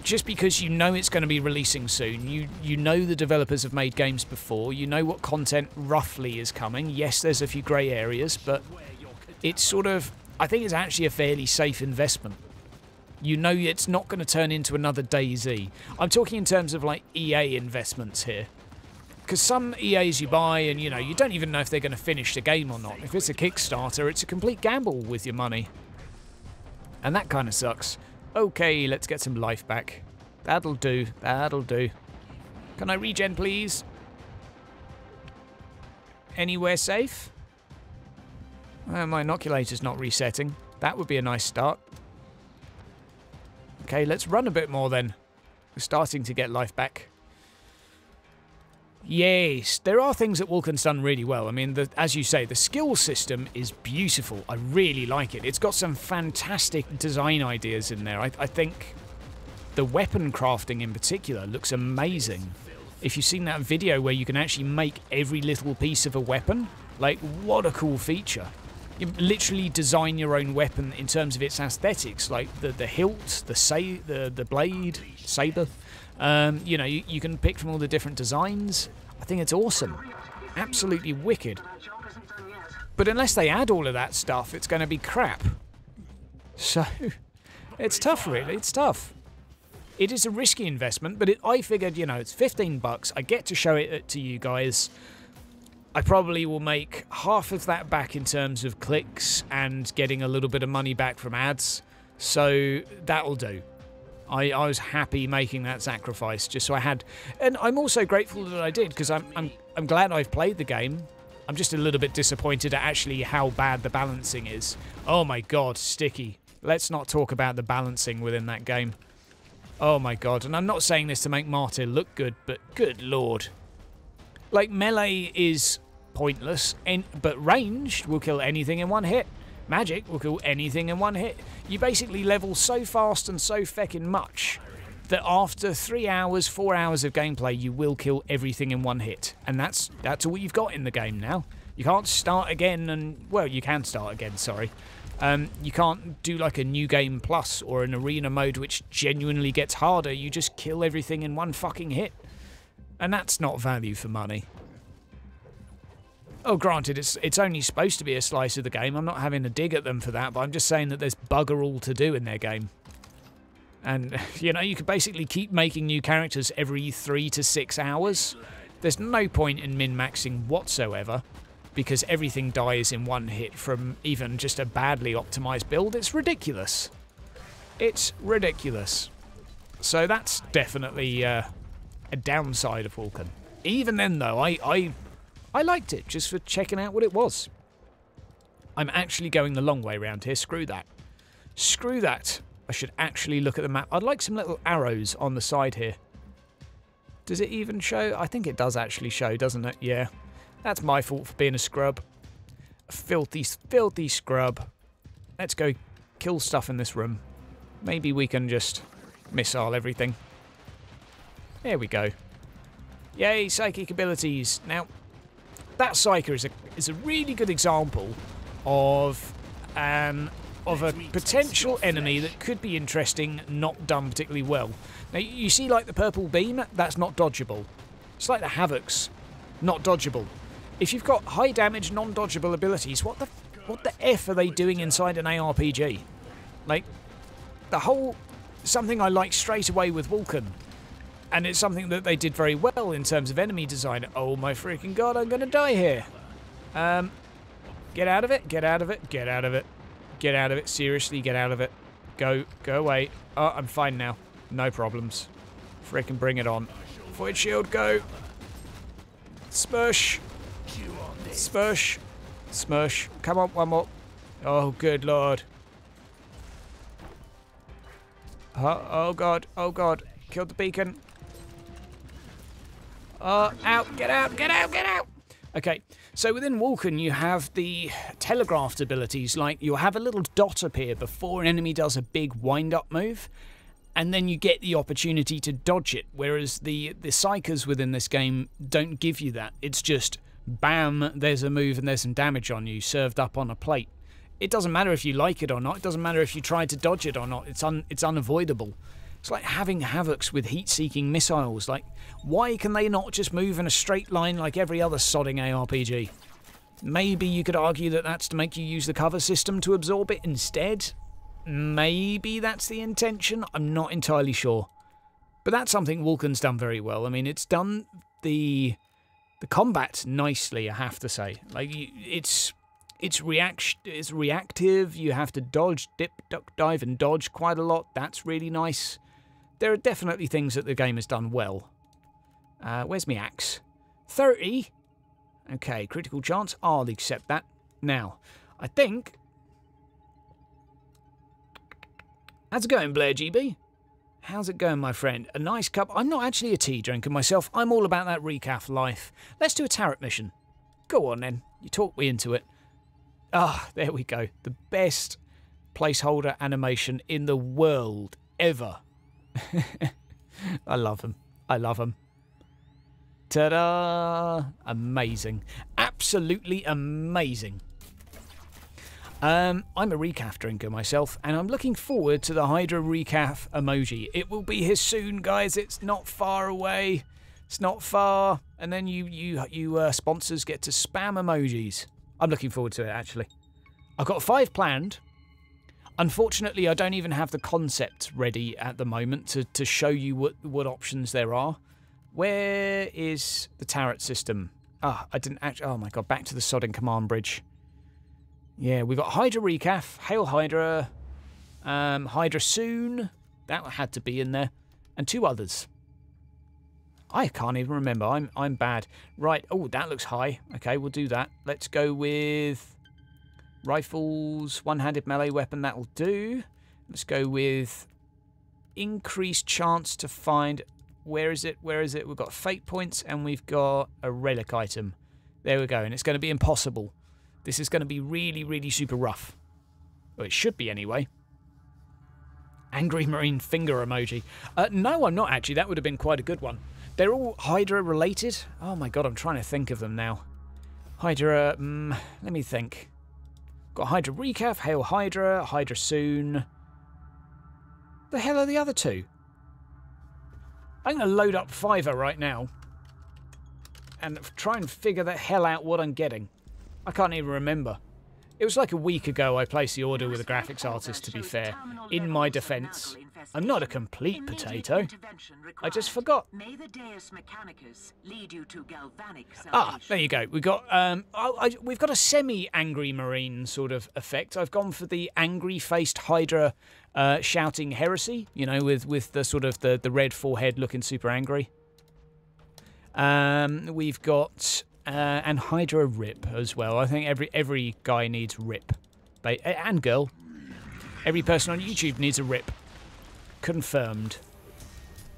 Just because you know it's going to be releasing soon. You know the developers have made games before. You know what content roughly is coming. Yes, there's a few grey areas, but it's sort of, I think it's actually a fairly safe investment. You know it's not going to turn into another DayZ. I'm talking in terms of like EA investments here. Because some EAs you buy and, you know, you don't even know if they're going to finish the game or not. If it's a Kickstarter, it's a complete gamble with your money. And that kind of sucks. Okay, let's get some life back. That'll do, that'll do. Can I regen, please? Anywhere safe? My inoculator's not resetting. That would be a nice start. Okay, let's run a bit more then. We're starting to get life back. Yes, there are things that Vulcan's done really well. I mean, as you say, the skill system is beautiful. I really like it. It's got some fantastic design ideas in there. I think the weapon crafting in particular looks amazing. If you've seen that video where you can actually make every little piece of a weapon, like, what a cool feature. You literally design your own weapon in terms of its aesthetics, like the hilt, the blade, saber. You know, you can pick from all the different designs. I think it's awesome. Absolutely wicked. But unless they add all of that stuff, it's going to be crap. So, it's tough, really. It's tough. It is a risky investment, but I figured, you know, it's $15. I get to show it to you guys. I probably will make half of that back in terms of clicks and getting a little bit of money back from ads. So that'll do. I was happy making that sacrifice just so I had, and I'm also grateful that I did because I'm glad I've played the game. I'm just a little bit disappointed at actually how bad the balancing is. Oh my god, sticky. Let's not talk about the balancing within that game. Oh my god, and I'm not saying this to make Martyr look good, but good lord. Like, melee is pointless, but ranged will kill anything in one hit. Magic will kill anything in one hit. You basically level so fast and so feckin' much that after 3 hours, 4 hours of gameplay, you will kill everything in one hit. And that's all you've got in the game now. You can't start again and... Well, you can start again, sorry. You can't do like a new game plus or an arena mode which genuinely gets harder. You just kill everything in one fucking hit. And that's not value for money. Oh, granted, it's only supposed to be a slice of the game. I'm not having a dig at them for that, but I'm just saying that there's bugger all to do in their game. And, you know, you could basically keep making new characters every 3 to 6 hours. There's no point in min-maxing whatsoever, because everything dies in one hit from even just a badly optimized build. It's ridiculous. It's ridiculous. So that's definitely a downside of Vulcan. Even then, though, I liked it just for checking out what it was. I'm actually going the long way around here. Screw that. Screw that. I should actually look at the map. I'd like some little arrows on the side here. Does it even show? I think it does actually show, doesn't it? Yeah. That's my fault for being a scrub. A filthy, filthy scrub. Let's go kill stuff in this room. Maybe we can just missile everything. There we go. Yay, psychic abilities. Now, that Psyker is a really good example of a potential enemy that could be interesting, not done particularly well. Now, you see like the purple beam? That's not dodgeable. It's like the Havocs. Not dodgeable. If you've got high damage, non-dodgeable abilities, what the F are they doing inside an ARPG? Like, the whole... Something I like straight away with Vulcan. And it's something that they did very well in terms of enemy design. Oh my freaking god, I'm gonna die here. Get out of it, get out of it, get out of it. Get out of it, seriously, get out of it. Go away. Oh, I'm fine now. No problems. Freaking bring it on. Void shield, go. Smush. Smush. Smush. Come on, one more. Oh, good lord. Oh god, oh god. Killed the beacon. Out, get out, get out, get out! Okay, so within Vulcan you have the telegraphed abilities, like you'll have a little dot appear before an enemy does a big wind-up move, and then you get the opportunity to dodge it, whereas the Psykers within this game don't give you that. It's just, bam, there's a move and there's some damage on you, served up on a plate. It doesn't matter if you like it or not, it doesn't matter if you try to dodge it or not, it's unavoidable. It's like having Havocs with heat-seeking missiles. Like, why can they not just move in a straight line like every other sodding ARPG? Maybe you could argue that that's to make you use the cover system to absorb it instead. Maybe that's the intention. I'm not entirely sure. But that's something Vulcan's done very well. I mean, it's done the combat nicely, I have to say. Like, it's reactive. You have to dodge, dip, duck, dive, and dodge quite a lot. That's really nice. There are definitely things that the game has done well. Where's my axe? 30. Okay, critical chance. I'll accept that. Now, I think... How's it going, Blair GB? How's it going, my friend? A nice cup. I'm not actually a tea drinker myself. I'm all about that recaf life. Let's do a tarot mission. Go on, then. You talked me into it. Ah, there we go. The best placeholder animation in the world ever. I love them. I love them. Ta-da! Amazing. Absolutely amazing. I'm a recaf drinker myself, and I'm looking forward to the Hydra recaf emoji. It will be here soon, guys. It's not far away. It's not far. And then you sponsors get to spam emojis. I'm looking forward to it, actually. I've got 5 planned. Unfortunately, I don't even have the concept ready at the moment to show you what options there are. Where is the turret system? Ah, I didn't actually... Oh, my God. Back to the sodding command bridge. Yeah, we've got Hydra Recaf, Hail Hydra, Hydra Soon. That had to be in there. And 2 others. I can't even remember. I'm bad. Right. Oh, that looks high. Okay, we'll do that. Let's go with rifles, one-handed melee weapon. That'll do. Let's go with increased chance to find... Where is it? Where is it? We've got fate points and we've got a relic item. There we go. And it's going to be impossible. This is going to be really, really super rough. Well, it should be anyway. Angry Marine finger emoji. No, I'm not actually. That would have been quite a good one. They're all Hydra related. Oh my god, I'm trying to think of them now. Hydra, let me think. Got Hydra Recaf, Hail Hydra, Hydra Soon. The hell are the other two? I'm going to load up Fiverr right now and try and figure the hell out what I'm getting. I can't even remember. It was like a week ago I placed the order with a graphics artist, to be fair. In my defence, I'm not a complete potato. I just forgot. Ah, there you go. We've got we've got a semi-angry marine sort of effect. I've gone for the angry-faced Hydra shouting heresy, you know, with the sort of the red forehead looking super angry. We've got and Hydra Rip as well. I think every guy needs Rip, and girl. Every person on YouTube needs a Rip. Confirmed.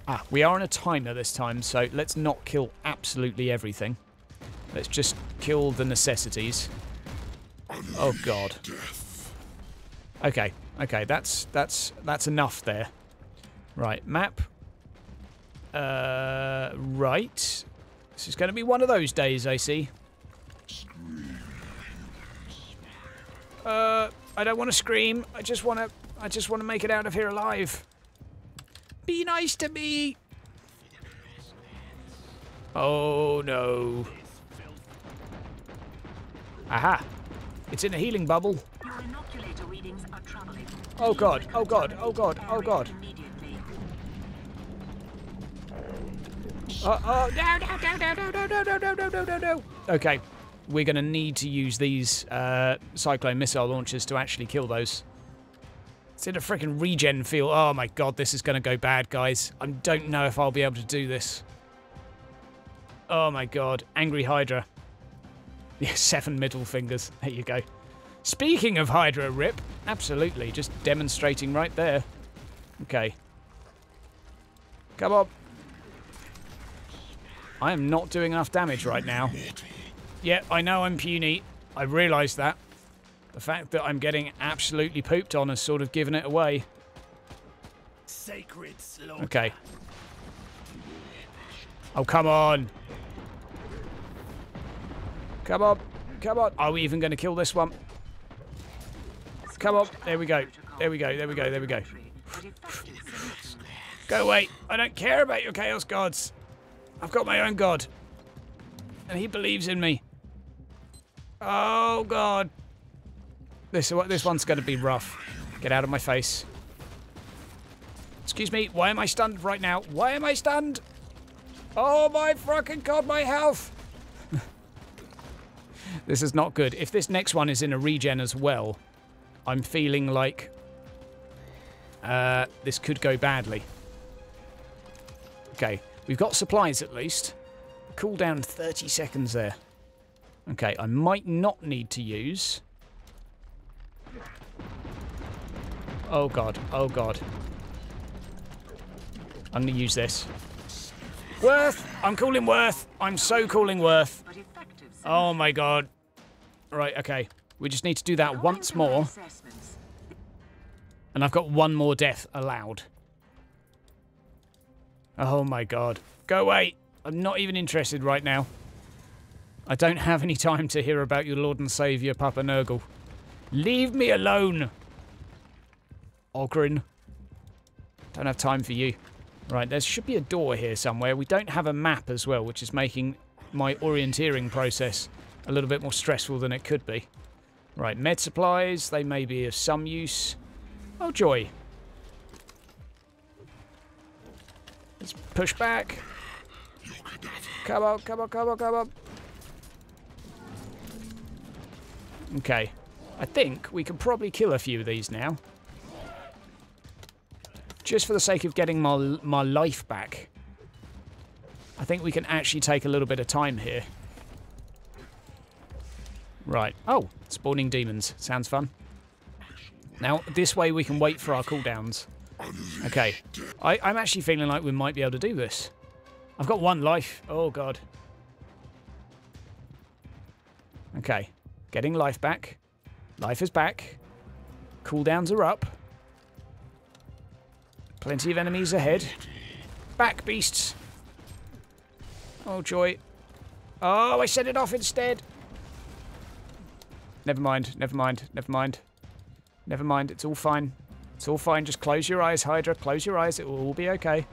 Ah, we are on a timer this time, so let's not kill absolutely everything. Let's just kill the necessities. Oh god. Okay, that's enough there. Right, map. Right. This is going to be one of those days, I see. I don't want to scream. I just want to make it out of here alive. Be nice to me. Oh no. Aha. It's in a healing bubble. Oh god. Oh god. Oh god. Oh god. No. Okay, we're going to need to use these cyclone missile launchers to actually kill those. It's in a freaking regen field. Oh my god, this is going to go bad, guys. I don't know if I'll be able to do this. Oh my god, Angry Hydra. Yeah, 7 middle fingers. There you go. Speaking of Hydra Rip, absolutely, just demonstrating right there. Okay. Come on. I am not doing enough damage right now. Yeah, I know I'm puny. I realise that. The fact that I'm getting absolutely pooped on has sort of given it away. Sacred slaughter. Okay. Oh, come on. Come on. Come on. Are we even going to kill this one? Come on. There we go. There we go. There we go. There we go. Go away. I don't care about your Chaos Gods. I've got my own god. And he believes in me. Oh, God. This one's going to be rough. Get out of my face. Excuse me. Why am I stunned right now? Why am I stunned? Oh, my fucking God, my health. This is not good. If this next one is in a regen as well, I'm feeling like this could go badly. Okay. We've got supplies at least. Cooldown 30 seconds there. Okay, I might not need to use. Oh god, oh god. I'm going to use this. Worth! I'm calling Worth! I'm so calling Worth. Oh my god. Right, okay. We just need to do that once more. And I've got one more death allowed. Oh my god. Go away. I'm not even interested right now. I don't have any time to hear about your Lord and Saviour, Papa Nurgle. Leave me alone. Ogren. Don't have time for you. Right, there should be a door here somewhere. We don't have a map as well, which is making my orienteering process a little bit more stressful than it could be. Right, med supplies. They may be of some use. Oh, joy. Let's push back. Come on, come on, come on, come on. Okay. I think we can probably kill a few of these now. Just for the sake of getting my life back. I think we can actually take a little bit of time here. Right. Oh, spawning demons. Sounds fun. Now, this way we can wait for our cooldowns. Okay. I'm actually feeling like we might be able to do this. I've got 1 life. Oh, God. Okay. Getting life back. Life is back. Cooldowns are up. Plenty of enemies ahead. Back, beasts. Oh, joy. Oh, I set it off instead. Never mind, never mind, never mind. Never mind, it's all fine. It's all fine, just close your eyes, Hydra. Close your eyes, it will all be okay.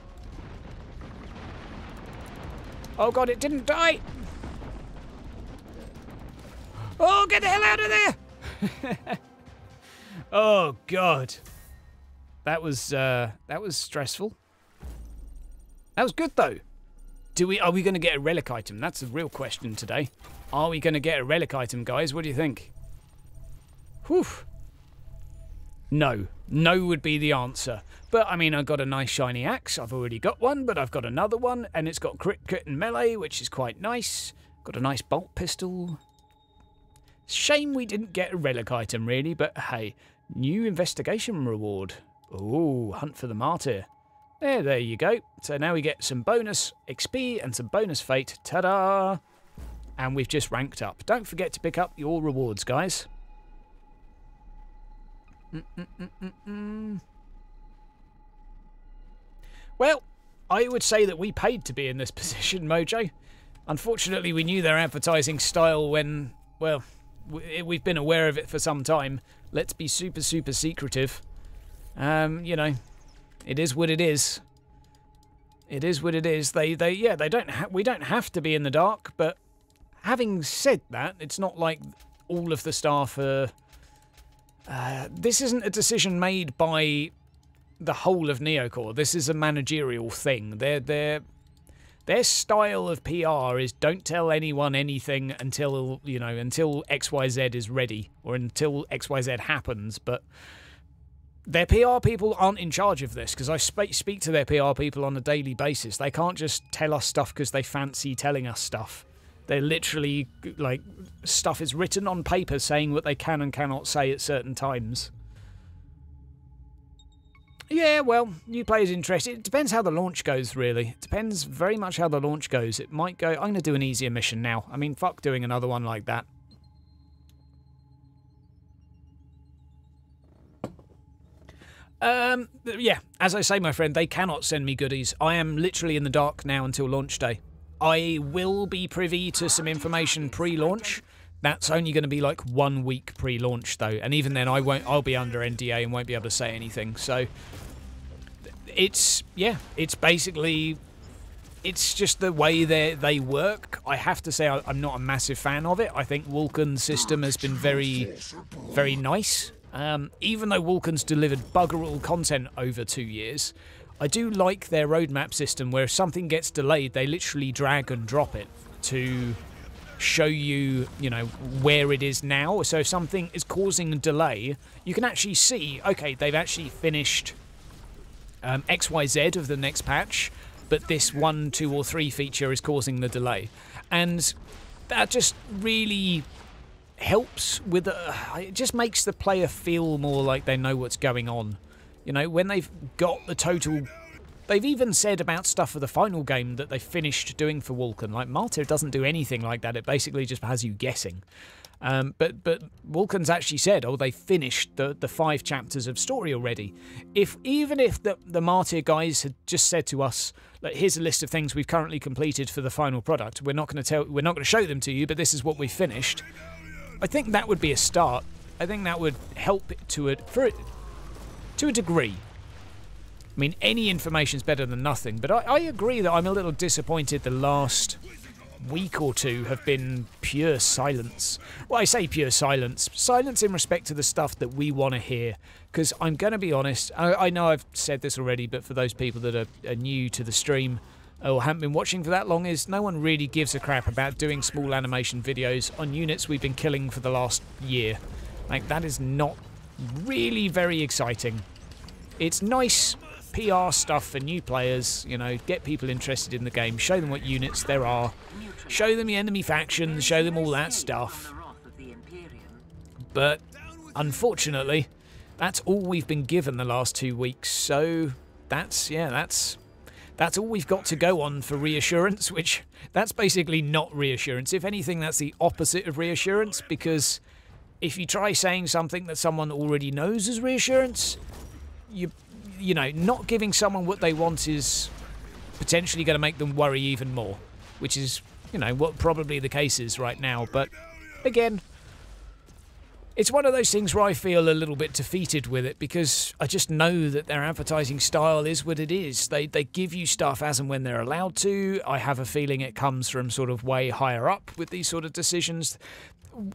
Oh god, it didn't die! Oh, get the hell out of there! Oh god. That was stressful. That was good though. Are we going to get a relic item? That's the real question today. Are we going to get a relic item, guys? What do you think? Whew. No. No would be the answer. But, I mean, I got a nice shiny axe. I've already got one, but I've got another one. And it's got crit, and melee, which is quite nice. Got a nice bolt pistol. Shame we didn't get a relic item, really. But, hey, new investigation reward. Ooh, hunt for the martyr. There you go. So now we get some bonus XP and some bonus fate. Ta-da! And we've just ranked up. Don't forget to pick up your rewards, guys. Well, I would say that we paid to be in this position, Mojo. Unfortunately, we knew their advertising style when, well, we've been aware of it for some time. Let's be super, super secretive. You know, it is what it is. It is what it is. We don't have to be in the dark, but having said that, it's not like all of the staff are... this isn't a decision made by the whole of Neocore. This is a managerial thing. Their style of PR is don't tell anyone anything until, you know, until XYZ is ready or until XYZ happens, but their PR people aren't in charge of this because I speak to their PR people on a daily basis. They can't just tell us stuff because they fancy telling us stuff. They're literally, like, stuff is written on paper saying what they can and cannot say at certain times. Yeah, well, new players interested. It depends how the launch goes, really. It depends very much how the launch goes. It might go... I'm going to do an easier mission now. I mean, fuck doing another one like that. Yeah, as I say, my friend, they cannot send me goodies. I am literally in the dark now until launch day. I will be privy to some information pre-launch. That's only going to be like 1 week pre-launch though, and even then I'll be under NDA and won't be able to say anything. So it's basically just the way they work. I have to say I'm not a massive fan of it. I think Vulcan's system has been very, very nice. Even though Vulcan's delivered bugger all content over 2 years, I do like their roadmap system where if something gets delayed, they literally drag and drop it to show you, you know, where it is now. So if something is causing a delay, you can actually see, okay, they've actually finished XYZ of the next patch, but this 1, 2, or 3 feature is causing the delay. And that just really helps with it just makes the player feel more like they know what's going on. You know, when they've got the total... They've even said about stuff for the final game that they finished doing for Vulcan. Like, Martyr doesn't do anything like that. It basically just has you guessing. But Vulcan's actually said, oh, they finished the 5 chapters of story already. Even if the Martyr guys had just said to us, like, here's a list of things we've currently completed for the final product. We're not going to show them to you, but this is what we finished. I think that would be a start. I think that would help it to a degree. I mean, any information's better than nothing, but I agree that I'm a little disappointed the last week or two have been pure silence. Well, I say pure silence. Silence in respect to the stuff that we want to hear. Because I'm going to be honest, I know I've said this already, but for those people that are new to the stream or haven't been watching for that long, is no one really gives a crap about doing small animation videos on units we've been killing for the last year. Like, that is not really very exciting. It's nice PR stuff for new players, you know, get people interested in the game, show them what units there are, show them the enemy factions, show them all that stuff. But unfortunately, that's all we've been given the last 2 weeks, so that's all we've got to go on for reassurance, which that's basically not reassurance. If anything, that's the opposite of reassurance, because if you try saying something that someone already knows as reassurance, you know, not giving someone what they want is potentially going to make them worry even more, which is, you know, what probably the case is right now. But again, it's one of those things where I feel a little bit defeated with it, because I just know that their advertising style is what it is. They give you stuff as and when they're allowed to. I have a feeling it comes from sort of way higher up with these sort of decisions.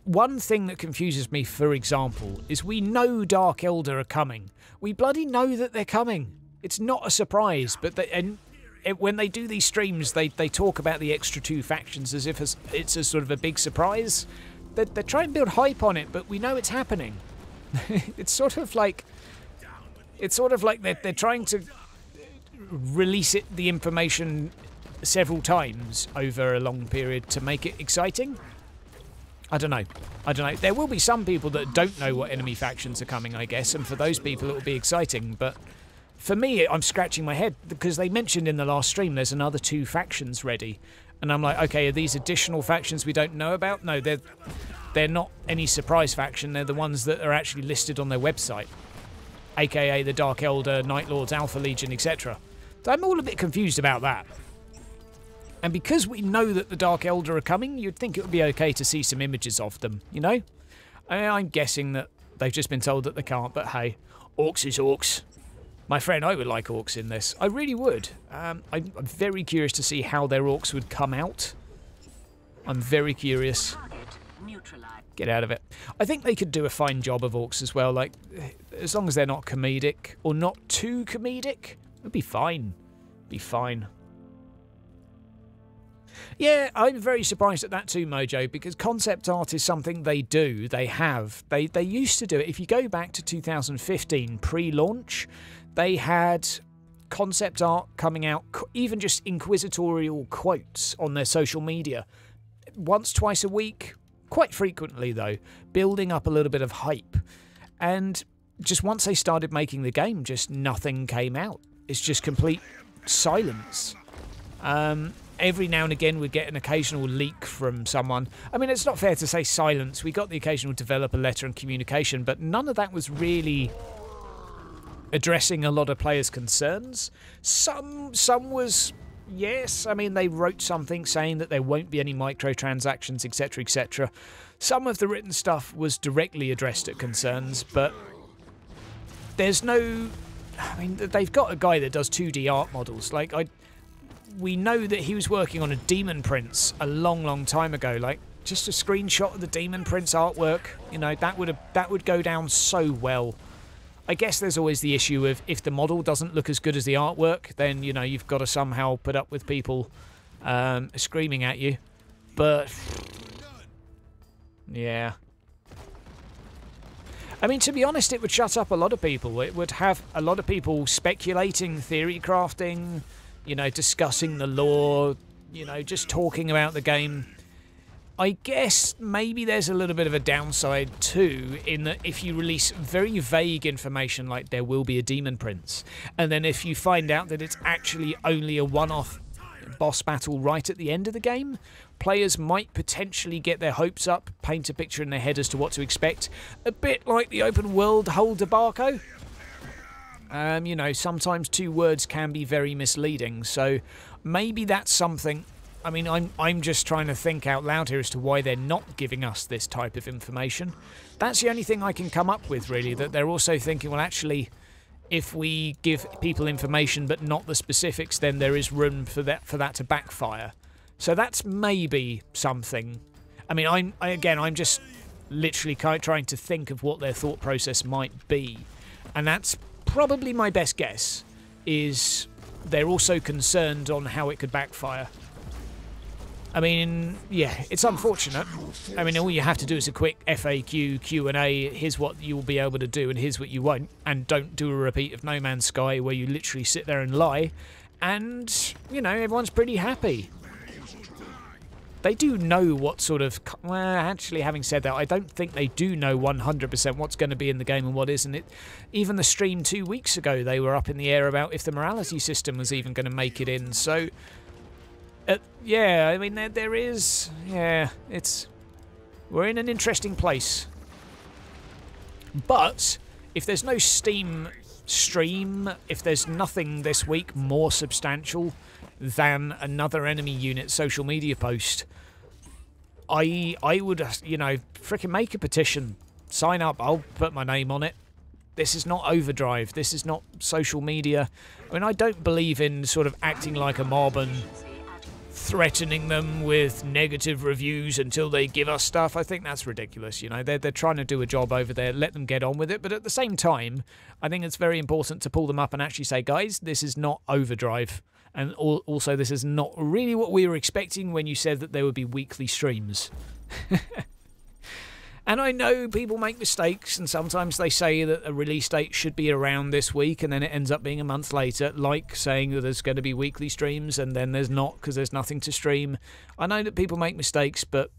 One thing that confuses me, for example, is we know Dark Elder are coming. We bloody know that they're coming. It's not a surprise, but when they do these streams, they talk about the extra 2 factions as if it's a sort of a big surprise. They're trying to build hype on it, but we know it's happening. It's sort of like they're trying to release the information several times over a long period to make it exciting. I don't know. There will be some people that don't know what enemy factions are coming, I guess, and for those people it will be exciting, but for me, I'm scratching my head, because they mentioned in the last stream there's another 2 factions ready. And I'm like, okay, are these additional factions we don't know about? No, they're not any surprise faction. They're the ones that are actually listed on their website, aka the Dark Elder, Night Lords, Alpha Legion, etc. So I'm all a bit confused about that. And because we know that the Dark Elder are coming, you'd think it would be okay to see some images of them, you know? I'm guessing that they've just been told that they can't, but hey, orcs is orcs. My friend, I would like orcs in this. I really would. I'm very curious to see how their orcs would come out. I'm very curious. Get out of it. I think they could do a fine job of orcs as well. Like, as long as they're not comedic, or not too comedic, it'd be fine. Be fine. Yeah, I'm very surprised at that too, Mojo, because concept art is something they do. They have. They used to do it. If you go back to 2015, pre-launch, they had concept art coming out, even just inquisitorial quotes on their social media. Once, twice a week, quite frequently though, building up a little bit of hype. And just once they started making the game, just nothing came out. It's just complete silence. Every now and again we get an occasional leak from someone. I mean, it's not fair to say silence. We got the occasional developer letter and communication, but none of that was really addressing a lot of players' concerns. Some was, yes, I mean, they wrote something saying that there won't be any microtransactions, etc, etc. Some of the written stuff was directly addressed at concerns, but there's no, I mean, they've got a guy that does 2D art models. Like, we know that he was working on a Demon Prince a long time ago. Like, just a screenshot of the Demon Prince artwork, you know, that would go down so well. I guess there's always the issue of if the model doesn't look as good as the artwork, then, you know, you've got to somehow put up with people screaming at you. But, yeah. I mean, to be honest, it would shut up a lot of people. It would have a lot of people speculating, theory crafting, you know, discussing the lore, you know, just talking about the game. I guess maybe there's a little bit of a downside too, in that if you release very vague information like there will be a Demon Prince, and then if you find out that it's actually only a one-off boss battle right at the end of the game, players might potentially get their hopes up, paint a picture in their head as to what to expect, a bit like the open world whole debacle. You know, sometimes 2 words can be very misleading, so maybe that's something. I mean, I'm just trying to think out loud here as to why they're not giving us this type of information. That's the only thing I can come up with, really, that they're also thinking, well, actually, if we give people information but not the specifics, then there is room for that to backfire. So that's maybe something. I mean, I'm just literally trying to think of what their thought process might be. And that's probably my best guess, is they're also concerned on how it could backfire. I mean, yeah, it's unfortunate. I mean, all you have to do is a quick FAQ, Q&A, here's what you'll be able to do and here's what you won't, and don't do a repeat of No Man's Sky where you literally sit there and lie, and, you know, everyone's pretty happy. They do know what sort of... Well, actually, having said that, I don't think they do know 100% what's going to be in the game and what isn't. Even the stream 2 weeks ago, they were up in the air about if the morality system was even going to make it in, so... yeah, I mean, there is... Yeah, it's... We're in an interesting place. But, if there's no Steam stream, if there's nothing this week more substantial than another enemy unit social media post, I would, you know, frickin' make a petition. Sign up. I'll put my name on it. This is not Overdrive. This is not social media. I mean, I don't believe in sort of acting like a mob and threatening them with negative reviews until they give us stuff. I think that's ridiculous. You know, they're trying to do a job over there. Let them get on with it. But at the same time, I think it's very important to pull them up and actually say, guys, this is not Overdrive. And also, this is not really what we were expecting when you said that there would be weekly streams. And I know people make mistakes, and sometimes they say that a release date should be around this week, and then it ends up being a month later, like saying that there's going to be weekly streams, and then there's not because there's nothing to stream. I know that people make mistakes, but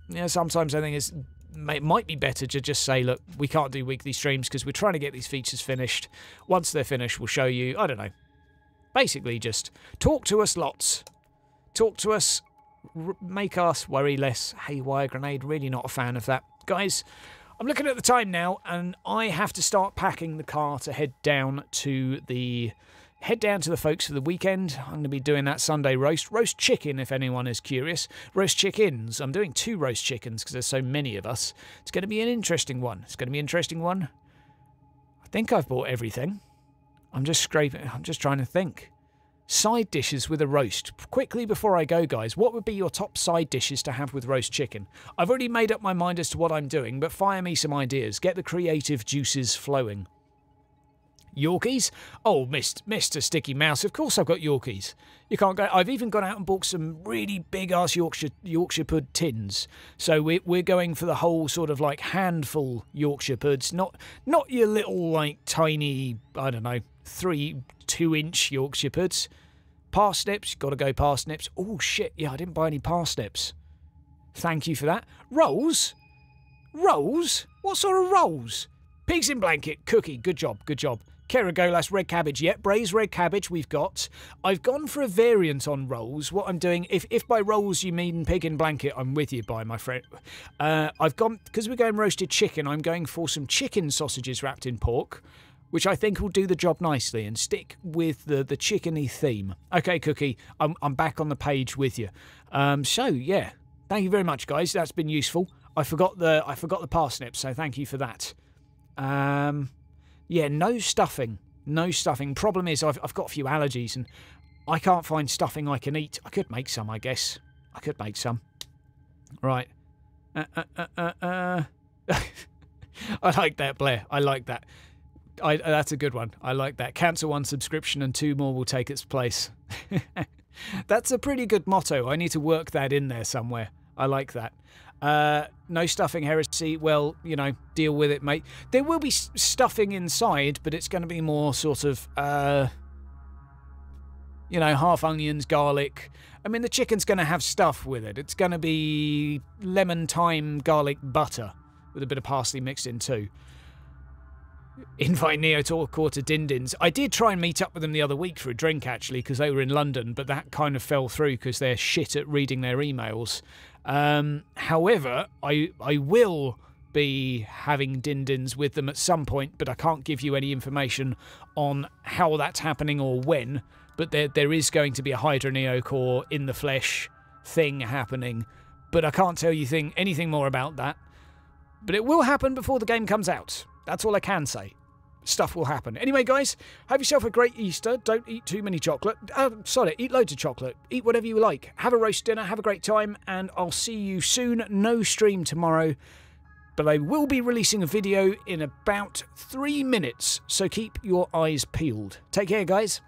you know, sometimes I think it might be better to just say, look, we can't do weekly streams because we're trying to get these features finished. Once they're finished, we'll show you. I don't know. Basically, just talk to us lots. Talk to us. Make us worry less. Haywire grenade, really not a fan of that. Guys, I'm looking at the time now, and I have to start packing the car to head down to the folks for the weekend. I'm going to be doing that Sunday roast chicken, if anyone is curious. Roast chickens. I'm doing 2 roast chickens because there's so many of us. It's going to be an interesting one. I think I've bought everything. I'm just trying to think. Side dishes with a roast. Quickly before I go, guys, what would be your top side dishes to have with roast chicken? I've already made up my mind as to what I'm doing, but fire me some ideas. Get the creative juices flowing. Yorkies? Oh, Mr. Sticky Mouse, of course I've got Yorkies. You can't go. I've even gone out and bought some really big-ass Yorkshire pud tins. So we're going for the whole sort of like handful Yorkshire puds, not your little like tiny, I don't know, 2-inch Yorkshire puds. Parsnips, got to go parsnips. Oh shit, yeah, I didn't buy any parsnips. Thank you for that. Rolls? Rolls? What sort of rolls? Pigs in blanket, cookie, good job. Keragolas, red cabbage, yep, braised red cabbage we've got. I've gone for a variant on rolls. What I'm doing, if by rolls you mean pig in blanket, I'm with you, my friend. I've gone, because we're going roasted chicken, I'm going for some chicken sausages wrapped in pork, which I think will do the job nicely and stick with the chickeny theme. Okay, Cookie, I'm back on the page with you. So yeah, thank you very much, guys. That's been useful. I forgot the parsnips, so thank you for that. Yeah, no stuffing. Problem is, I've got a few allergies, and I can't find stuffing I can eat. I could make some, I guess. Right. I like that, Blair. I like that. That's a good one. I like that. Cancel 1 subscription and 2 more will take its place. That's a pretty good motto. I need to work that in there somewhere. I like that. No stuffing heresy. Well, you know, deal with it, mate. There will be stuffing inside, but it's going to be more sort of, you know, half onions, garlic. I mean, the chicken's going to have stuff with it. It's going to be lemon, thyme, garlic, butter with a bit of parsley mixed in too. Invite Neo to quarter Dindins. I did try and meet up with them the other week for a drink, actually, because they were in London, but that kind of fell through because they're shit at reading their emails. However, I will be having Dindins with them at some point, but I can't give you any information on how that's happening or when. But there is going to be a Hydra Neo core in the flesh thing happening, but I can't tell you anything more about that. But it will happen before the game comes out. That's all I can say. Stuff will happen. Anyway, guys, have yourself a great Easter. Don't eat too many chocolate. Eat loads of chocolate. Eat whatever you like. Have a roast dinner. Have a great time. And I'll see you soon. No stream tomorrow. But I will be releasing a video in about 3 minutes. So keep your eyes peeled. Take care, guys.